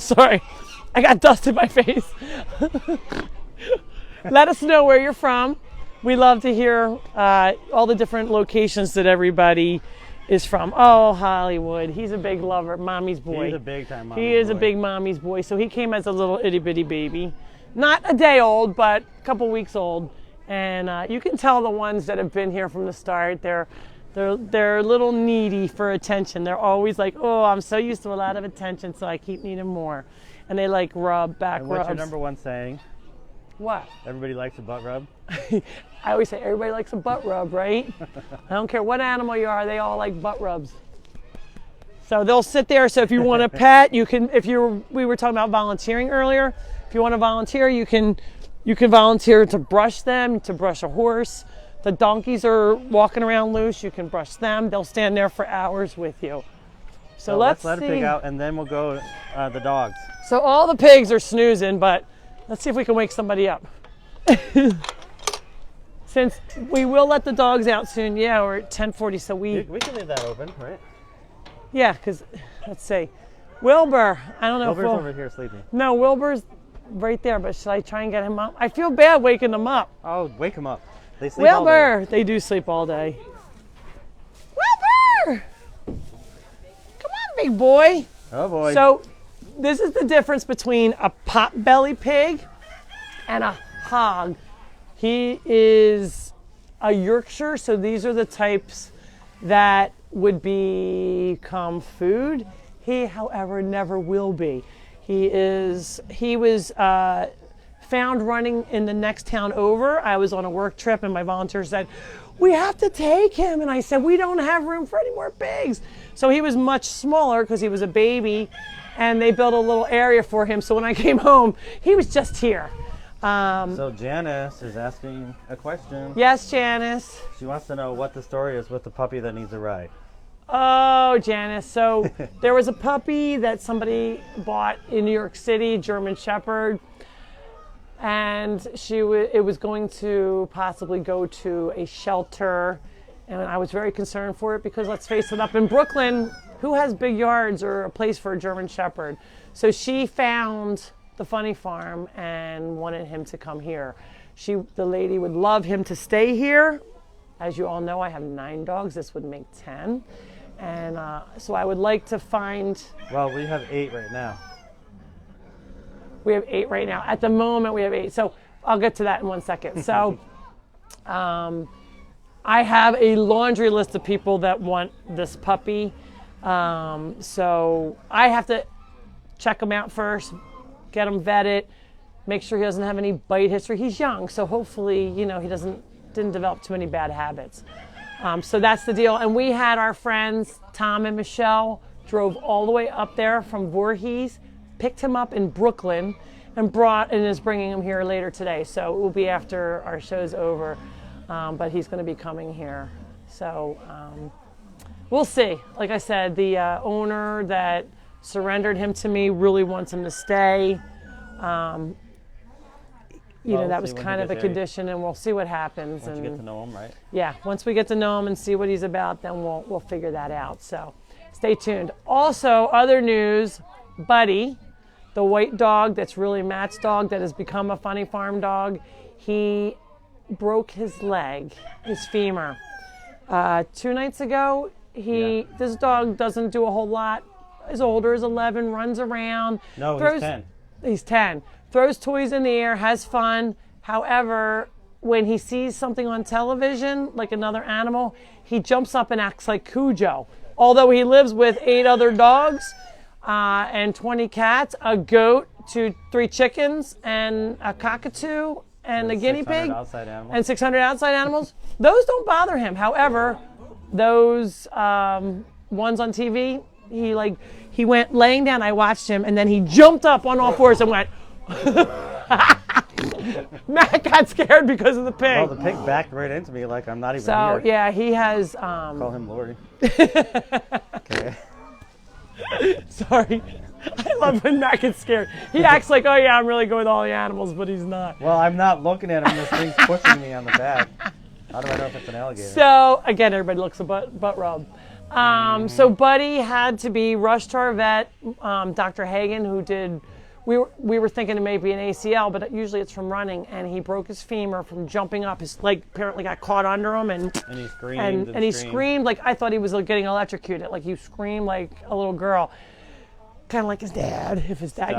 sorry, I got dust in my face. Let us know where you're from. We love to hear all the different locations that everybody is from. Oh, Hollywood, he's a big lover, mommy's boy. He's a big time mommy's He is a boy. big mommy's boy. So he came as a little itty bitty baby. Not a day old, but a couple weeks old. And you can tell the ones that have been here from the start, they're a little needy for attention. They're always like, oh, I'm so used to a lot of attention, so I keep needing more. And they like back And what's rubs. your number one saying? What? Everybody likes a butt rub. I always say everybody likes a butt rub, right? I don't care what animal you are, they all like butt rubs. So they'll sit there. So if you want a pet, you can. We were talking about volunteering earlier. If you want to volunteer, you can volunteer to brush them, to brush a horse. The donkeys are walking around loose. You can brush them. They'll stand there for hours with you. So let's let see. a pig out, and then we'll go the dogs. So all the pigs are snoozing, but let's see if we can wake somebody up. Since we will let the dogs out soon. Yeah, we're at 10:40, so We can leave that open, right? yeah, because let's see. Wilbur, I don't know Wilbur's if over here sleeping. No, Wilbur's right there, but should I try and get him up? I feel bad waking them up. Oh, wake them up. They sleep all day. Wilbur, they do sleep all day. Wilbur! Come on, big boy. Oh boy. So this is the difference between a potbelly pig and a hog. He is a Yorkshire, so these are the types that would become food. He, however, never will be. He was found running in the next town over. I was on a work trip and my volunteer said, we have to take him. And I said, we don't have room for any more pigs. So he was much smaller because he was a baby and they built a little area for him. So when I came home, he was just here. So Janice is asking a question. Yes, Janice. She wants to know what the story is with the puppy that needs a ride. Oh, Janice. So there was a puppy that somebody bought in New York City, German Shepherd, and it was going to possibly go to a shelter, and I was very concerned for it because let's face it, up in Brooklyn, who has big yards or a place for a German Shepherd? So she found the Funny Farm and wanted him to come here. The lady would love him to stay here. As you all know, I have 9 dogs. This would make 10. And so I would like to find... Well, we have 8 right now. We have 8 right now. At the moment, we have 8. So I'll get to that in 1 second. So I have a laundry list of people that want this puppy. So I have to check him out first, get him vetted, make sure he doesn't have any bite history. He's young, so hopefully, he didn't develop too many bad habits. So that's the deal. And we had our friends, Tom and Michelle, drove all the way up there from Voorhees, picked him up in Brooklyn, and is bringing him here later today. So it will be after our show's over, but he's going to be coming here. So we'll see. Like I said, the owner that surrendered him to me really wants him to stay. you know, Well, that we'll was see when kind he of the gets there. condition, and we'll see what happens. Once you and get to know him, right? yeah, once we get to know him and see what he's about, then we'll figure that out. So stay tuned. Also, other news, Buddy, the white dog that's really Matt's dog that has become a Funny Farm dog, he broke his leg, his femur. 2 nights ago, this dog doesn't do a whole lot. Is older, is 11, runs around. No, throws, he's 10. He's 10. Throws toys in the air, has fun. However, when he sees something on television, like another animal, he jumps up and acts like Cujo. Although he lives with 8 other dogs and 20 cats, a goat, 3 chickens, and a cockatoo, and a guinea 600 pig, outside animals. and 600 outside animals. Those don't bother him. However, those ones on TV, he went laying down. I watched him, and then he jumped up on all fours and went. Matt got scared because of the pig. Well, the pig backed right into me like I'm not even So here. yeah, he has. Call him Lori. Okay. Sorry, I love when Matt gets scared. He acts like, oh yeah, I'm really good with all the animals, but he's not. Well, I'm not looking at him. This thing's pushing me on the back. How do I know if it's an alligator? So again, everybody looks a butt rub. So Buddy had to be rushed to our vet. Dr. Hagen, who did. We were thinking it may be an ACL, but usually it's from running, and he broke his femur from jumping up. His leg apparently got caught under him, and he screamed and he screamed like I thought he was getting electrocuted. Like he screamed like a little girl, kind of like his dad. If his dad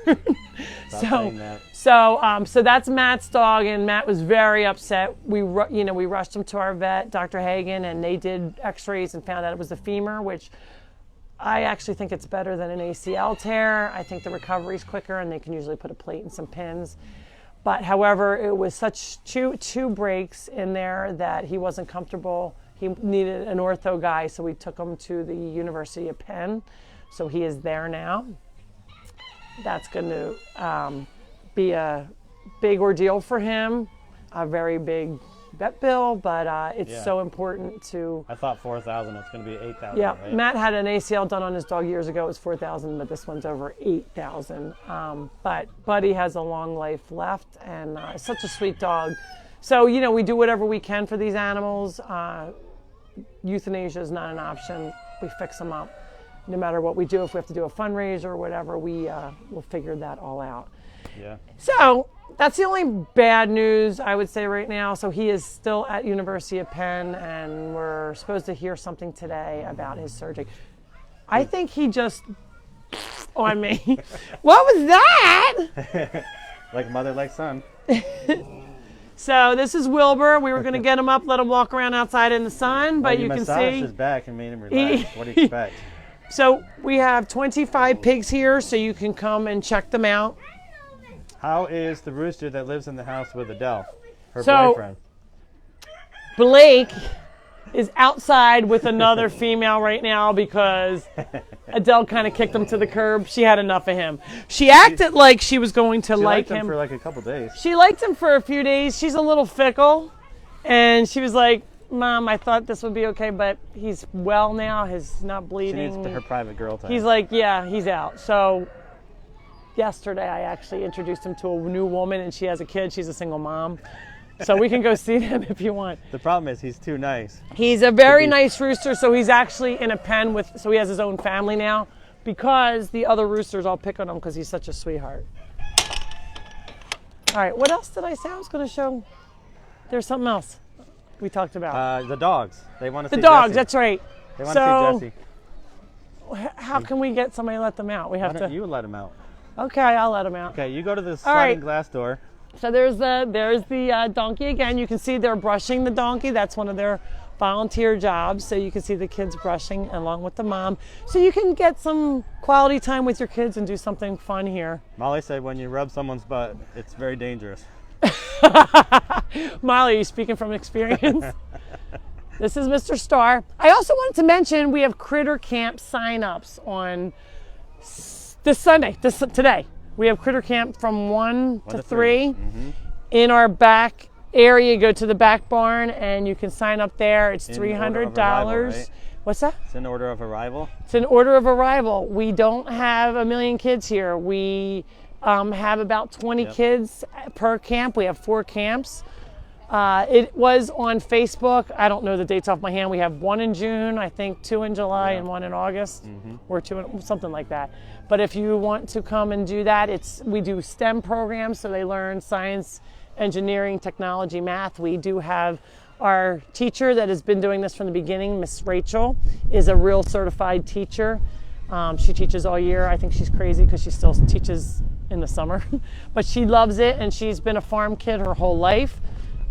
gets saying that. so that's Matt's dog, and Matt was very upset. We rushed him to our vet, Dr. Hagen, and they did X-rays and found out it was the femur, which. I actually think it's better than an ACL tear. I think the recovery's quicker, and they can usually put a plate and some pins. But however, it was such two breaks in there that he wasn't comfortable. He needed an ortho guy, so we took him to the University of Penn. So he is there now. That's going to be a big ordeal for him, a very big vet bill, but it's so important to. I thought 4,000. It's going to be 8,000. Yeah, right? Matt had an ACL done on his dog years ago. It was 4,000, but this one's over 8,000. But Buddy has a long life left, and such a sweet dog. So we do whatever we can for these animals. Euthanasia is not an option. We fix them up, no matter what we do. If we have to do a fundraiser or whatever, we'll figure that all out. Yeah. So. That's the only bad news I would say right now. So he is still at University of Penn, and we're supposed to hear something today about his surgery. I think he just on me. What was that? Like mother, like son. So this is Wilbur. We were going to get him up, let him walk around outside in the sun, but you can massaged see his back and made him relax. What do you expect? So we have 25 pigs here, so you can come and check them out. How is the rooster that lives in the house with Adele, her So- boyfriend? Blake is outside with another female right now because Adele kind of kicked him to the curb. She had enough of him. She acted like she was going to She like liked him him. for like a couple days. She liked him for a few days. She's a little fickle. And she was like, Mom, I thought this would be okay, but he's well now. He's not She bleeding. needs her private girl time. He's like, yeah, he's out. So yesterday I actually introduced him to a new woman, and she has a kid. She's a single mom. So we can go see them if you want. The problem is he's too nice. He's a very nice rooster, so he's actually in a pen so he has his own family now because the other roosters all pick on him because he's such a sweetheart. All right, what else did I say I was going to show? There's something else we talked about. The dogs. They want to The see dogs, Jessie. that's right. They want to see Jessie. How can we get somebody to let them out? We Why have don't to. you let him out? Okay, I'll let them out. Okay, you go to the All sliding right. glass door. So there's the donkey again. You can see they're brushing the donkey. That's one of their volunteer jobs. So you can see the kids brushing along with the mom. So you can get some quality time with your kids and do something fun here. Molly said when you rub someone's butt, it's very dangerous. Molly, are you speaking from experience? This is Mr. Star. I also wanted to mention we have Critter Camp sign-ups on this Sunday, today. We have Critter Camp from 1 to 3. Mm-hmm. In our back area. Go to the back barn and you can sign up there. It's In order of $300. arrival, right? What's that? It's in order of arrival. It's an order of arrival. We don't have a million kids here. We have about 20 Yep. kids per camp. We have 4 camps. It was on Facebook. I don't know the dates off my hand. We have 1 in June, I think 2 in July, and 1 in August, or 2 in, something like that. But if you want to come and do that, we do STEM programs, so they learn science, engineering, technology, math. We do have our teacher that has been doing this from the beginning, Miss Rachel, is a real certified teacher. She teaches all year. I think she's crazy because she still teaches in the summer, but she loves it, and she's been a farm kid her whole life.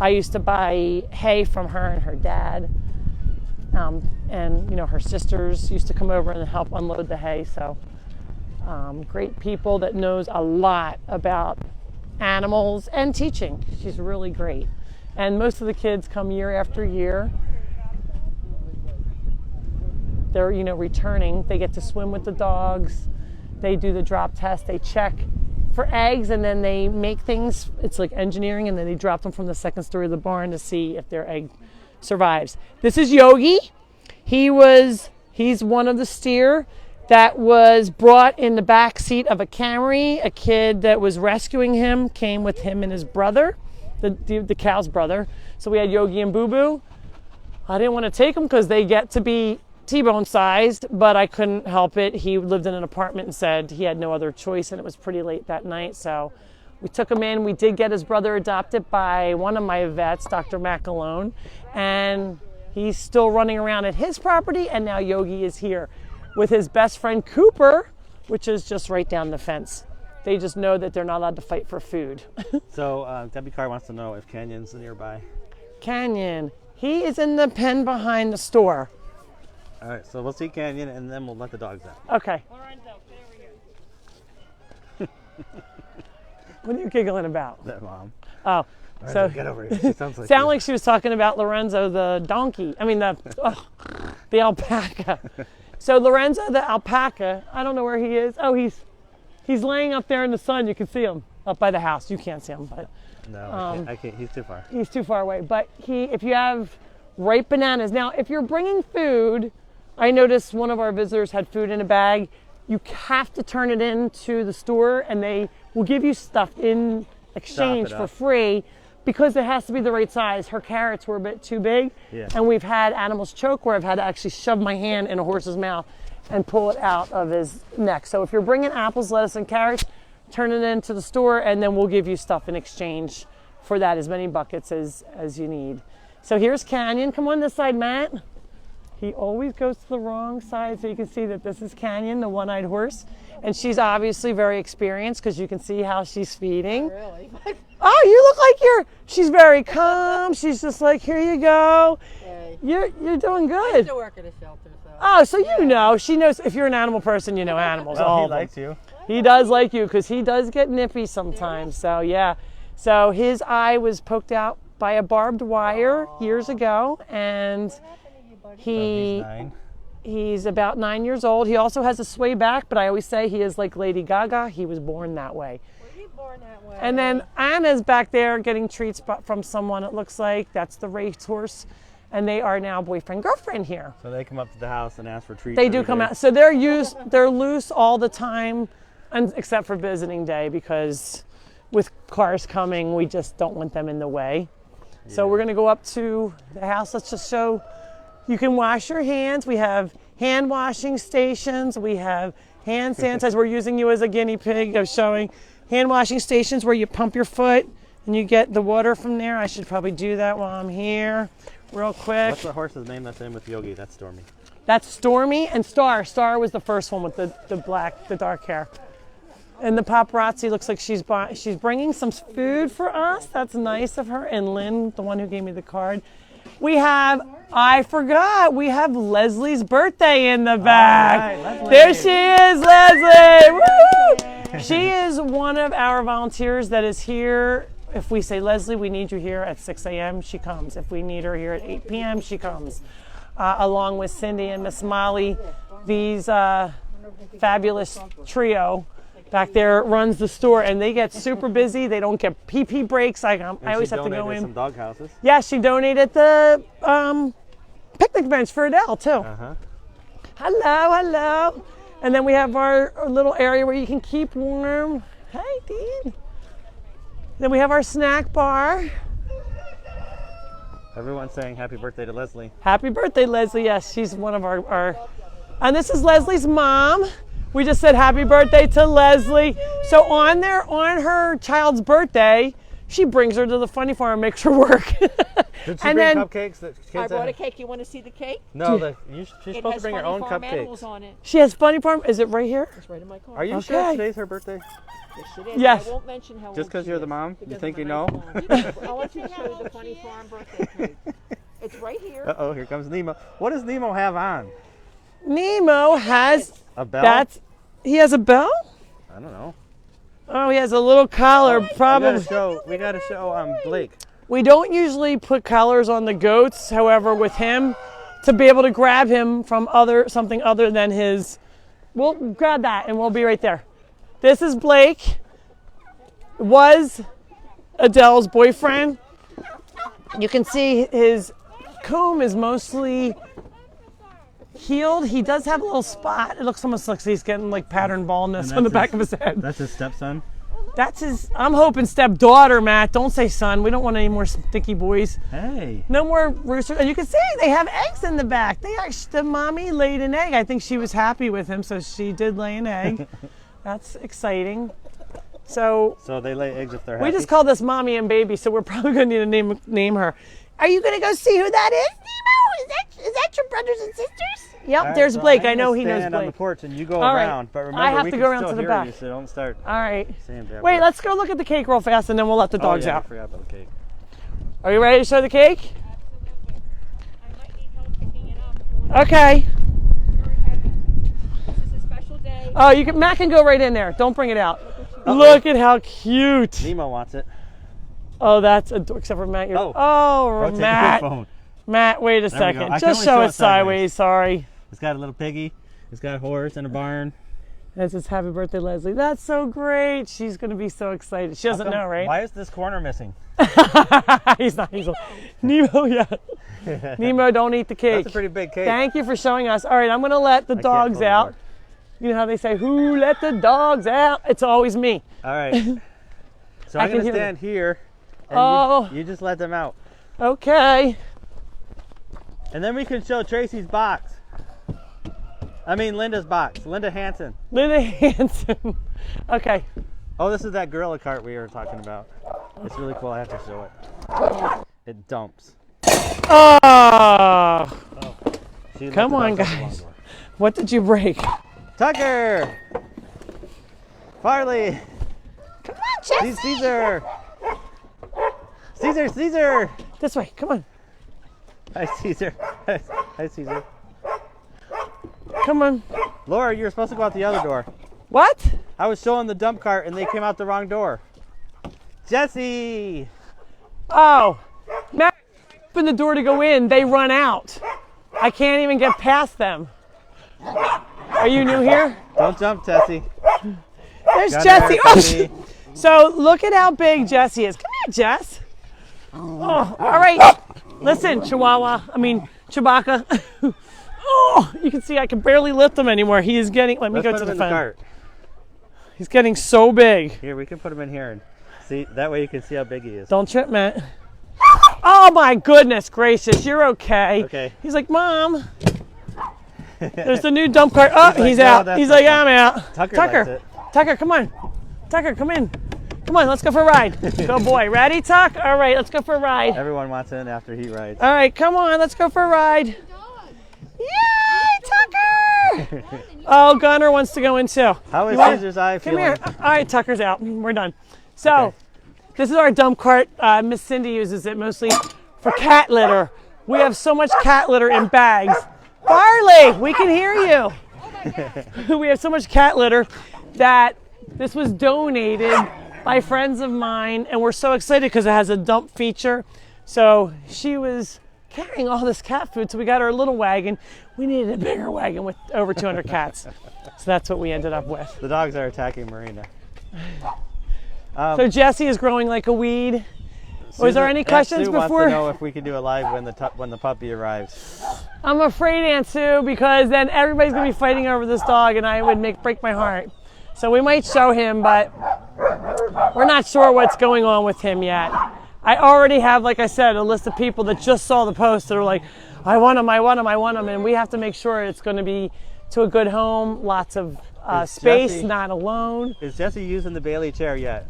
I used to buy hay from her and her dad, and her sisters used to come over and help unload the hay. So great people that knows a lot about animals and teaching. She's really great, and most of the kids come year after year. They're returning. They get to swim with the dogs. They do the drop test. They check for eggs, and then they make things. It's like engineering, and then they drop them from the 2nd story of the barn to see if their egg survives. This is Yogi. He's one of the steer that was brought in the back seat of a Camry. A kid that was rescuing him came with him and his brother, the cow's brother. So we had Yogi and Boo Boo. I didn't want to take them because they get to be T-bone sized, but I couldn't help it. He lived in an apartment and said he had no other choice, and it was pretty late that night, so we took him in. We did get his brother adopted by one of my vets, Dr. McAlone, and he's still running around at his property, and now Yogi is here with his best friend Cooper, which is just right down the fence. They just know that they're not allowed to fight for food. So Debbie Carr wants to know if Canyon's nearby. Canyon, he is in the pen behind the store. All right, so we'll see Canyon, and then we'll let the dogs out. Okay. What are you giggling about? That mom. Oh, so Get over here. She sounds like sound you. like she was talking about Lorenzo the donkey. I mean the alpaca. So Lorenzo the alpaca, I don't know where he is. Oh, he's laying up there in the sun. You can see him up by the house. You can't see him, but No, I can't. He's too far. he's too far away. But if you have ripe bananas. Now, if you're bringing food, I noticed one of our visitors had food in a bag. You have to turn it into the store, and they will give you stuff in exchange for free because it has to be the right size. Her carrots were a bit too big, and we've had animals choke where I've had to actually shove my hand in a horse's mouth and pull it out of his neck. So if you're bringing apples, lettuce, and carrots, turn it into the store, and then we'll give you stuff in exchange for that, as many buckets as you need. So here's Canyon. Come on this side, Matt. He always goes to the wrong side, so you can see that this is Canyon, the one-eyed horse. And she's obviously very experienced because you can see how she's feeding. Really? Oh, you look like she's very calm. She's just like, here you go. Okay. You're doing I used good. to work at a shelter, so. Oh, so you know. She knows. If you're an animal person, you know animals. Well, all he of them. likes you. He does like you because he does get nippy sometimes. So yeah. So his eye was poked out by a barbed wire years ago, and He's 9. he's about 9 years old. He also has a sway back, but I always say he is like Lady Gaga. He was born that way. Was he born that way? And then Anna's back there getting treats from someone, it looks like. That's the racehorse. And they are now boyfriend, girlfriend here. So they come up to the house and ask for treats. They do every come day. out. So they're loose all the time, and except for visiting day, because with cars coming, we just don't want them in the way. So we're gonna go up to the house. Let's just show, you can wash your hands. We have hand washing stations. We have hand sanitizer. We're using you as a guinea pig of showing hand washing stations where you pump your foot and you get the water from there. I should probably do that while I'm here real quick. What's the horse's name that's in with Yogi? That's Stormy. That's Stormy and Star. Star was the first one with the dark hair. And the paparazzi looks like she's bringing some food for us. That's nice of her. And Lynn, the one who gave me the card. I forgot, we have Leslie's birthday in the back. Right, there she is, Leslie. Woo! She is one of our volunteers that is here. If we say, Leslie, we need you here at 6 a.m., she comes. If we need her here at 8 p.m., she comes. Along with Cindy and Miss Molly, these fabulous trio back there runs the store, and they get super busy. They don't get pee breaks. I always have to go in. Some dog houses. Yeah, she donated the picnic bench for Adele too. Uh-huh. Hello. And then we have our little area where you can keep warm. Hey, Dean. Then we have our snack bar. Everyone's saying happy birthday to Leslie. Happy birthday, Leslie. Yes, she's one of our. And this is Leslie's mom. We just said happy birthday to Leslie. So on her child's birthday, she brings her to the Funny Farm and makes her work. Did she And bring then- cupcakes? That kids I brought a have? cake. You want to see the cake? No, she's It supposed to has bring her Funny own Farm animals cupcakes. on it. She has Funny Farm. Is it right here? It's right in my car. Are you Okay. sure today's her birthday? Yes, it is. Yes. I won't mention how Just old because she you're the is, mom? You because think I'm you a know? nice mom. I want you to show you the Funny Farm birthday cake. It's right here. Uh-oh, here comes Nemo. What does Nemo have on? Nemo has. A bell? He has a bell? I don't know. Oh, he has a little collar, probably. We gotta show Blake. We don't usually put collars on the goats. However, with him, to be able to grab him from something other than his, we'll grab that and we'll be right there. This is Blake. Was Adele's boyfriend. You can see his comb is mostly healed. He does have a little spot. It looks almost like he's getting like pattern baldness on the back of his head. That's his stepson? That's his, I'm hoping stepdaughter, Matt. Don't say son. We don't want any more stinky boys. Hey. No more roosters. And you can see they have eggs in the back. The mommy laid an egg. I think she was happy with him, so she did lay an egg. That's exciting. So they lay eggs if they're we happy? just call this mommy and baby, so we're probably going to need to name her. Are you going to go see who that is, Nemo? Is that your brothers and sisters? Yep, All right, there's so Blake. I'm I know gonna he knows stand on the Blake. porch and you go All right. around. But remember, I have we to can go around still to the hear back. you, so don't start All right. saying bad Wait, words. let's go look at the cake real fast, and then we'll let the dogs I out. forgot about the cake. Are you ready to show the cake? I might need help picking it up. Okay. Very heavy. This is a special day. Oh, Matt can go right in there. Don't bring it out. Look at how cute. Nemo wants it. Oh, that's adorable. Except for Matt. Rotate your Matt. phone. Matt, wait a we go. second. I can Just only show show it it sideways. sideways. Sorry. It's got a little piggy. It's got a horse and a barn. It says happy birthday, Leslie. That's so great. She's going to be so excited. She doesn't know, right? Why is this corner missing? He's not. Nemo, yeah. Nemo, don't eat the cake. That's a pretty big cake. Thank you for showing us. All right, I'm going to let the can't dogs hold the out. dog. You know how they say, who let the dogs out? It's always me. All right. So I I'm can going hear to stand here. And Oh. you just let them out. Okay. And then we can show Tracy's box. I mean Linda's box. Linda Hansen. Linda Hansen. Okay. Oh, this is that gorilla cart we were talking about. It's really cool. I have to show it. It dumps. Oh. She let Come the on, dogs out the long guys. door. What did you break? Tucker! Farley! Come on, Jesse. Caesar! Caesar! This way. Come on. Hi, Caesar. Hi, Caesar. Come on. Laura, you were supposed to go out the other door. What? I was showing the dump cart and they came out the wrong door. Jesse! Oh. Matt opened the door to go in. They run out. I can't even get past them. Are you new here? Don't jump, Tessie. There's Got Jesse. her, Oh, Tessie. so look at how big Jesse is. Come here, Jess. Oh, all right. Listen, Chihuahua. Chewbacca. Oh, you can see I can barely lift him anymore. He is getting. Let me Let's go put to him the in the phone. cart. He's getting so big. Here, we can put him in here and see. That way you can see how big he is. Don't trip, Matt. Oh my goodness gracious, you're okay. Okay. He's like, Mom. There's the new dump cart. Oh, He's like, he's "No, out. that's He's not like, fun." I'm out. Tucker Tucker, likes it. Tucker, come on. Tucker, come in. Come on, let's go for a ride. Go boy. Ready, Tuck? All right, let's go for a ride. Everyone wants in after he rides. All right, come on, let's go for a ride. Yay, Tucker! Oh, Gunner wants to go in too. How is You wanna- Caesar's eye Come feeling? here. All right, Tucker's out. We're done. So, Okay. this is our dump cart. Miss Cindy uses it mostly for cat litter. We have so much cat litter in bags. Barley, we can hear you. We have so much cat litter that this was donated by friends of mine, and we're so excited because it has a dump feature. So she was carrying all this cat food, so we got her little wagon. We needed a bigger wagon with over 200 cats. So that's what we ended up with. The dogs are attacking Marina. So Jesse is growing like a weed. Was there any questions Aunt Sue before? wants to know if we can do it live when the puppy arrives. I'm afraid, Aunt Sue, because then everybody's gonna be fighting over this dog, and I would break my heart. So we might show him, but We're not sure what's going on with him yet. I already have, like I said, a list of people that just saw the post that are like, I want him, and we have to make sure it's going to be to a good home, lots of space, Jessie- not alone. Is Jesse using the Bailey chair yet?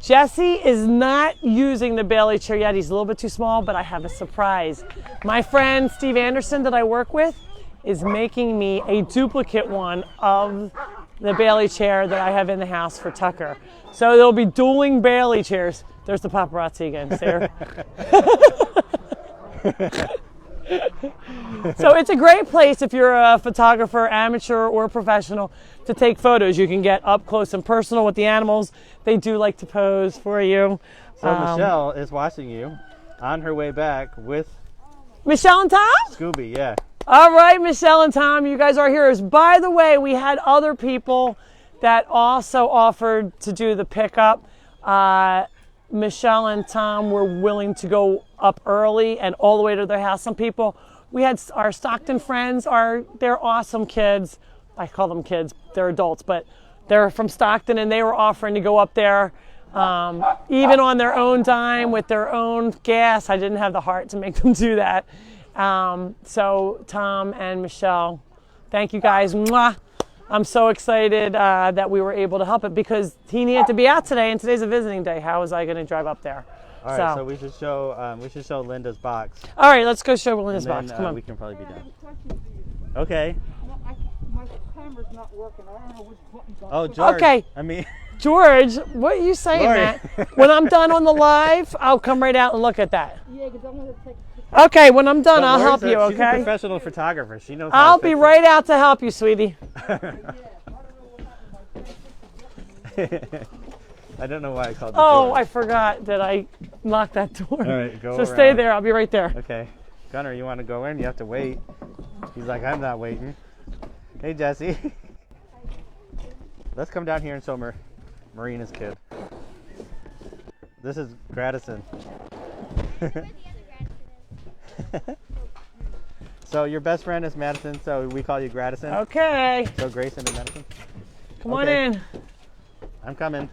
Jesse is not using the Bailey chair yet. He's a little bit too small, but I have a surprise. My friend Steve Anderson that I work with is making me a duplicate one of the Bailey chair that I have in the house for Tucker. So there'll be dueling Bailey chairs. There's the paparazzi again, Sarah. So it's a great place if you're a photographer, amateur or professional, to take photos. You can get up close and personal with the animals. They do like to pose for you. So Michelle is watching you on her way back with Michelle and Tom? Scooby, yeah. All right, Michelle and Tom, you guys are heroes. By the way, we had other people that also offered to do the pickup. Michelle and Tom were willing to go up early and all the way to their house. Some people, we had our Stockton friends, they're awesome kids. I call them kids, they're adults, but they're from Stockton and they were offering to go up there even on their own dime with their own gas. I didn't have the heart to make them do that. So Tom and Michelle, thank you guys. Mwah. I'm so excited that we were able to help it because he needed to be out today, and today's a visiting day. How was I going to drive up there? All right, so we should show Linda's box. All right, let's go show Linda's And box. then, Come on. we can probably be I have done. a question for you. Okay. My camera's not working. I don't know which buttons on. Oh, George. Okay. I mean, George, what are you saying, Lori. Matt? When I'm done on the live, I'll come right out and look at that. Yeah, because I'm going to take. Okay, when I'm done, but I'll Lori's help you, She's a okay? professional photographer. She knows how I'll to be fix right out to help you, sweetie. it. I don't know why I called you Oh, George. I forgot that I locked that door. All right, go So stay around. there. I'll be right there. Okay. Gunnar, you want to go in? You have to wait. He's like, I'm not waiting. Hey, Jesse. Let's come down here and show Marina's kid. This is Gradison. So your best friend is Madison, so we call you Gradison. Okay, So Grayson and Madison. come on Okay. in. I'm coming.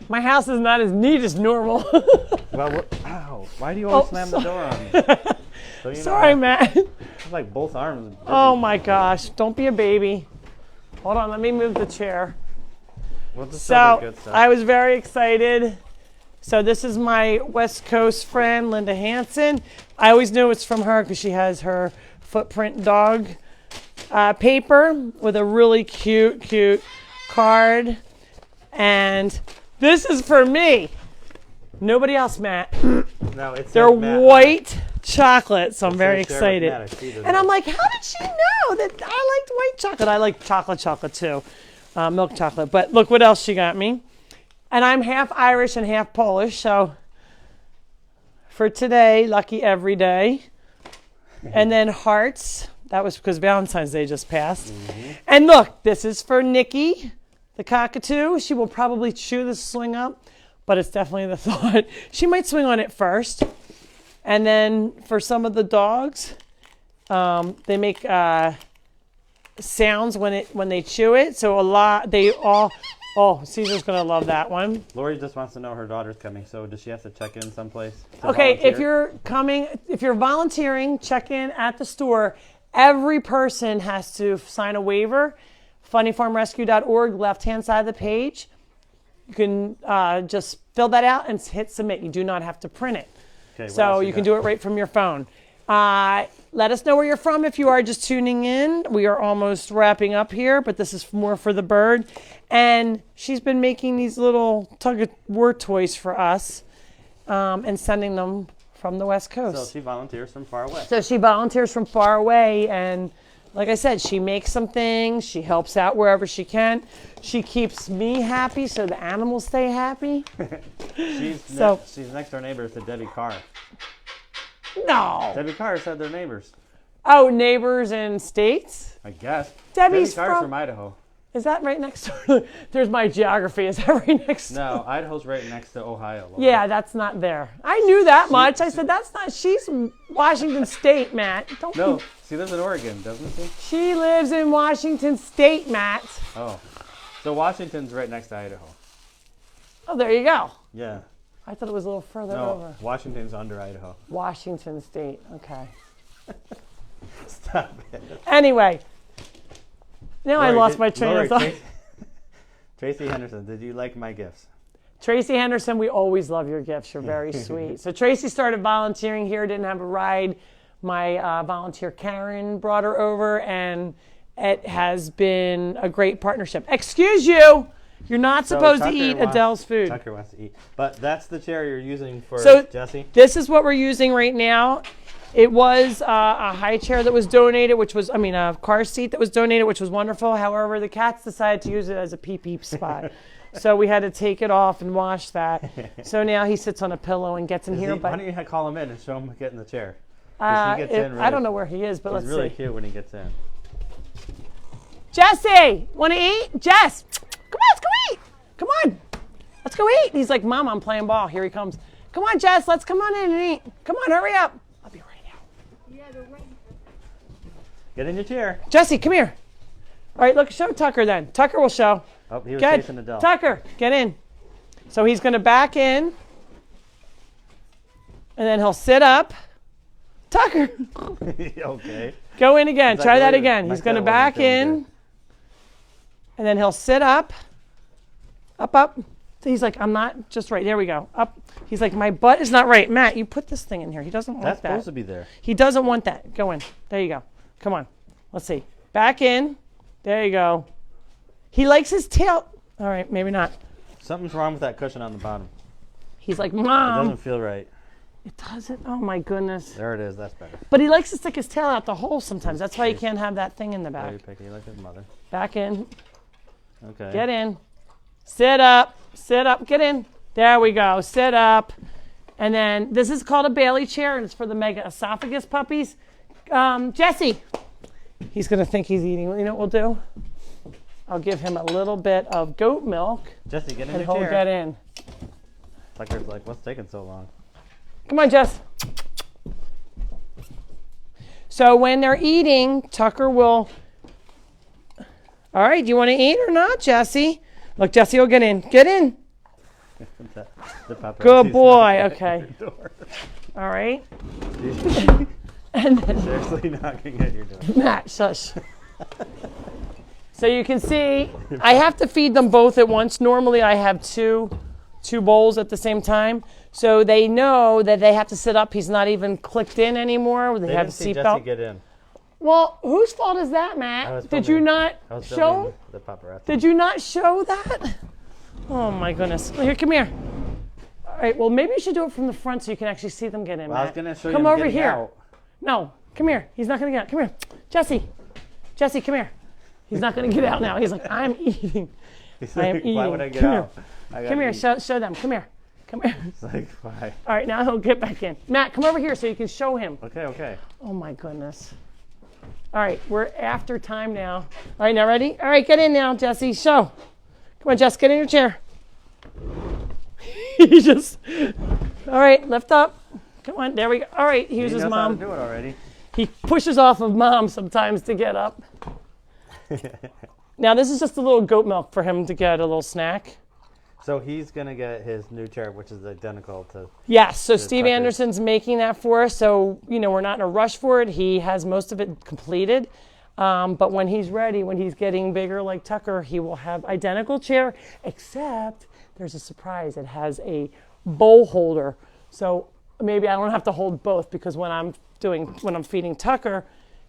My house is not as neat as normal. Well, ow! Why do you always Oh, slam the door on me? So, you know, Sorry, Matt. It's like both arms. Busy. Oh my gosh, don't be a baby. Hold on, let me move the chair. We'll just show the So good stuff. I was very excited. So this is my West Coast friend, Linda Hansen. I always knew it's from her because she has her footprint dog paper with a really cute card. And this is for me. Nobody else, Matt. No, it's They're Matt. white chocolate, so I'm It very says share with excited. Matt. I see this. And I'm like, how did she know that I liked white chocolate? I like chocolate too, milk chocolate. But look what else she got me. And I'm half Irish and half Polish, so for today, lucky every day. And then hearts. That was because Valentine's Day just passed. And look, this is for Nikki, the cockatoo. She will probably chew this swing up, but it's definitely the thought. She might swing on it first. And then for some of the dogs, they make sounds when they chew it. So Caesar's gonna love that one. Lori just wants to know her daughter's coming, so does she have to check in someplace? to Okay, if volunteer? if you're volunteering, check in at the store. Every person has to sign a waiver. funnyfarmrescue.org, left-hand side of the page. You can just fill that out and hit submit. You do not have to print it. Okay, what So else you can got? do it right from your phone. Let us know where you're from if you are just tuning in. We are almost wrapping up here, but this is more for the bird. And she's been making these little tug-of-war toys for us and sending them from the West Coast. So she volunteers from far away. So she volunteers from far away, and like I said, she makes some things. She helps out wherever she can. She keeps me happy so the animals stay happy. She's she's next door neighbor to Debbie Carr. No. Debbie Carr said they're neighbors. Oh, neighbors in states? I guess. Debbie's Debbie Carr's from- from Idaho. Is that right next door? There's my geography. Is that right next door? No, Idaho's right next to Ohio. Laura. Yeah, that's not there. I knew that much. I said, that's not, she's Washington State, Matt. Don't No, be- she lives in Oregon, doesn't she? She lives in Washington State, Matt. Oh. So Washington's right next to Idaho. Oh, there you go. Yeah. I thought it was a little further No, over. Washington's under Idaho. Washington State. Okay. Stop it. Anyway. Now I Lori, lost my train Lori, of thought. Tracy Henderson, did you like my gifts? Tracy Henderson, we always love your gifts. You're very sweet. So Tracy started volunteering here, didn't have a ride. My volunteer Karen brought her over, and it has been a great partnership. Excuse you. You're not supposed to eat Adele's food. Tucker wants to eat. But that's the chair you're using for Jesse? This is what we're using right now. It was a high chair that was donated, a car seat that was donated, which was wonderful. However, the cats decided to use it as a pee-pee spot. So we had to take it off and wash that. So now he sits on a pillow and gets in here. Why don't you call him in and show him getting the chair? I don't know where he is, but let's see. He's really cute when he gets in. Jesse, want to eat? Jess, come on, let's go eat. Come on, let's go eat. He's like, Mom, I'm playing ball. Here he comes. Come on, Jess, let's come on in and eat. Come on, hurry up. I'll be right out. Yeah, they're waiting. Get in your chair. Jesse, come here. All right, look, show Tucker then. Tucker will show. Oh, he was Good. chasing Adele. Tucker, get in. So he's going to back in, and then he'll sit up. Tucker, Okay. go in again. Is Try that good? again. My He's going to tail wasn't back feeling in, good. and then he'll sit up. Up. So he's like, I'm not just right. There we go. Up. He's like, my butt is not right. Matt, you put this thing in here. He doesn't want That's that. supposed to be there. He doesn't want that. Go in. There you go. Come on. Let's see. Back in. There you go. He likes his tail. All right, maybe not. Something's wrong with that cushion on the bottom. He's like, It Mom. doesn't feel right. It doesn't? Oh, my goodness. There it is. That's better. But he likes to stick his tail out the hole sometimes. That's why you can't have that thing in the Very back. picky, like his mother. Back in. Okay. Get in. Sit up. Sit up. Get in. There we go. Sit up. And then this is called a Bailey chair, and it's for the mega esophagus puppies. Jesse. He's going to think he's eating. You know what we'll do? I'll give him a little bit of goat milk, Jesse, get in and your he'll chair. get in. Tucker's like, what's taking so long? Come on, Jess. So when they're eating, Tucker will... All right, do you want to eat or not, Jesse? Look, Jesse will get in. Get in. The paparazzi's Good boy. knocking at Okay. your door. All right. And then, Seriously knocking at your door. Matt, shush. So you can see, I have to feed them both at once. Normally I have two bowls at the same time. So they know that they have to sit up. He's not even clicked in anymore. They have didn't a see Jesse seatbelt. get in. Well, whose fault is that, I was Matt? Did you filming- not I was show? filming the paparazzi. Did you not show that? Oh my goodness. Here, come here. All right, well, maybe you should do it from the front so you can actually see them get in, Well, I was Matt. going to show Come you him over getting here. out. No, come here. He's not going to get out. Come here. Jesse. Jesse, come here. He's not going to get out now. He's like, I'm eating. He's I am like, why would I eating. get Come out? Come here. Show them. Come here. Come here. It's like, why? All right, now he'll get back in. Matt, come over here so you can show him. Okay. Oh my goodness. All right, we're after time now. All right, now ready? All right, get in now, Jesse. Show. Come on, Jess, get in your chair. He just. All right, lift up. Come on, there we go. All right, here's He his knows how to mom. do it already. He pushes off of Mom sometimes to get up. Now this is just a little goat milk for him to get a little snack. So he's going to get his new chair, which is identical to... Yes, so Steve Tucker. Anderson's making that for us. So, we're not in a rush for it. He has most of it completed. But when he's ready, when he's getting bigger like Tucker, he will have identical chair, except there's a surprise. It has a bowl holder. So maybe I don't have to hold both because when I'm feeding Tucker,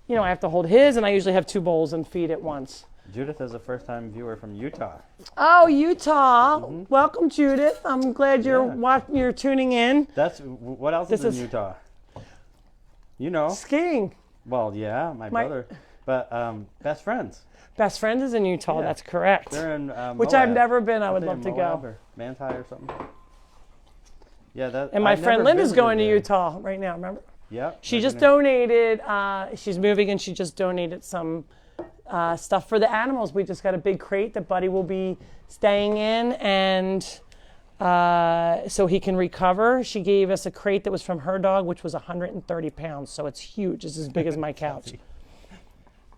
I have to hold his, and I usually have two bowls and feed at once. Judith is a first-time viewer from Utah. Oh, Utah. Welcome, Judith. I'm glad you're Yeah. you're tuning in. What else This is is- in Utah? You know. Skiing. Well, yeah, my brother. But best friends. Best Friends is in Utah. Yeah. That's correct. They're in Which I've Moab. never been. I would They're love in to Moab go. or Manti or something. Yeah, that. And my I've friend never Linda's visited going to there. Utah right now. Remember? Yep. She they're just gonna- donated. She's moving, and she just donated some stuff for the animals. We just got a big crate that Buddy will be staying in, and so he can recover. She gave us a crate that was from her dog, which was 130 pounds. So it's huge. It's as big as my couch.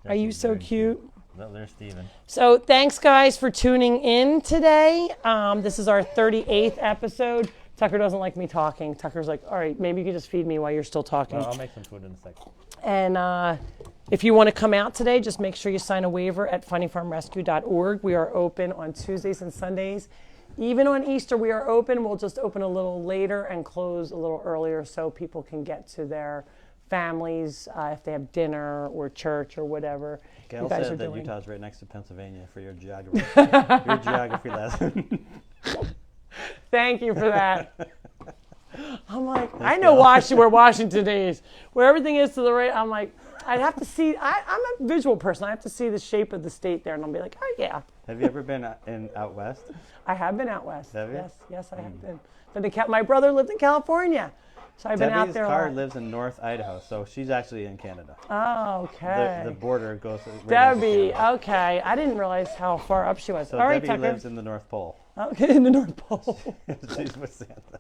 Are you so cute? No, there's Steven. So thanks, guys, for tuning in today. This is our 38th episode. Tucker doesn't like me talking. Tucker's like, all right, maybe you can just feed me while you're still talking. Well, I'll make some food in a second. And if you want to come out today, just make sure you sign a waiver at funnyfarmrescue.org. We are open on Tuesdays and Sundays. Even on Easter, we are open. We'll just open a little later and close a little earlier so people can get to their families if they have dinner or church or whatever. Gail you guys are said that doing. Utah's right next to Pennsylvania for your geography, your geography lesson. Thank you for that. I'm like, I know where Washington is. Where everything is to the right, I'm like, I'd have to see, I'm a visual person. I have to see the shape of the state there, and I'll be like, oh, yeah. Have you ever been out west? I have been out west. Have you? Yes, I have been. My brother lived in California, so I've been out there a Debbie's car lot. lives in North Idaho, so she's actually in Canada. Oh, okay. The border goes right next to Debbie, Canada. okay. I didn't realize how far up she was. So All right, Debbie Tucker. lives in the North Pole. Okay, in the North Pole. She's with Santa.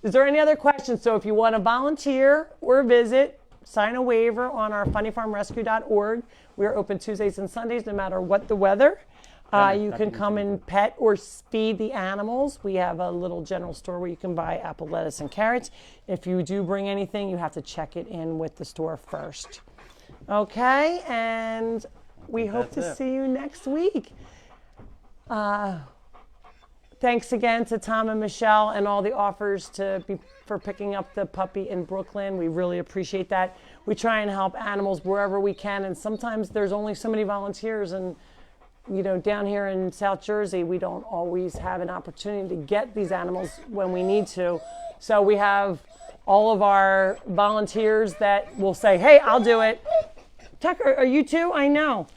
Is there any other questions? So if you want to volunteer or visit, sign a waiver on our funnyfarmrescue.org. We are open Tuesdays and Sundays no matter what the weather. You can come and pet or feed the animals. We have a little general store where you can buy apple, lettuce, and carrots. If you do bring anything, you have to check it in with the store first. Okay, and we hope to see you next week. Thanks again to Tom and Michelle and all the offers for picking up the puppy in Brooklyn. We really appreciate that. We try and help animals wherever we can, and sometimes there's only so many volunteers, and down here in South Jersey, we don't always have an opportunity to get these animals when we need to. So we have all of our volunteers that will say, hey, I'll do it. Tucker, are you too? I know.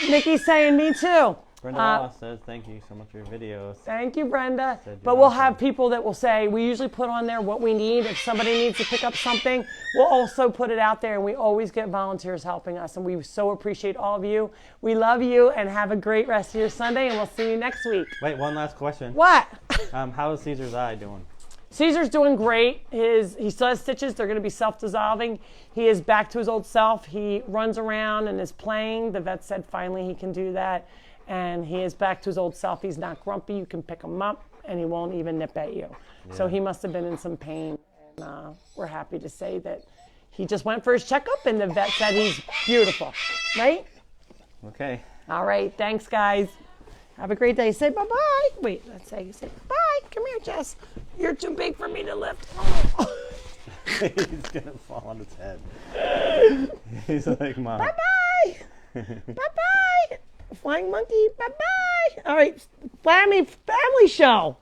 Nikki's saying me too. Brenda Wallace says, thank you so much for your videos. Thank you, Brenda. But we'll have people that will say, we usually put on there what we need. If somebody needs to pick up something, we'll also put it out there, and we always get volunteers helping us, and we so appreciate all of you. We love you, and have a great rest of your Sunday, and we'll see you next week. Wait, one last question. What? How is Caesar's eye doing? Caesar's doing great. He still has stitches. They're going to be self-dissolving. He is back to his old self. He runs around and is playing. The vet said finally he can do that. And he is back to his old self. He's not grumpy. You can pick him up, and he won't even nip at you. Yeah. So he must have been in some pain. And we're happy to say that he just went for his checkup, and the vet said he's beautiful. Right? Okay. All right. Thanks, guys. Have a great day. Say bye-bye. Wait, let's say bye. Come here, Jess. You're too big for me to lift. He's going to fall on his head. He's like, Mom. Bye-bye. Bye-bye. Flying monkey, bye-bye. All right, family show.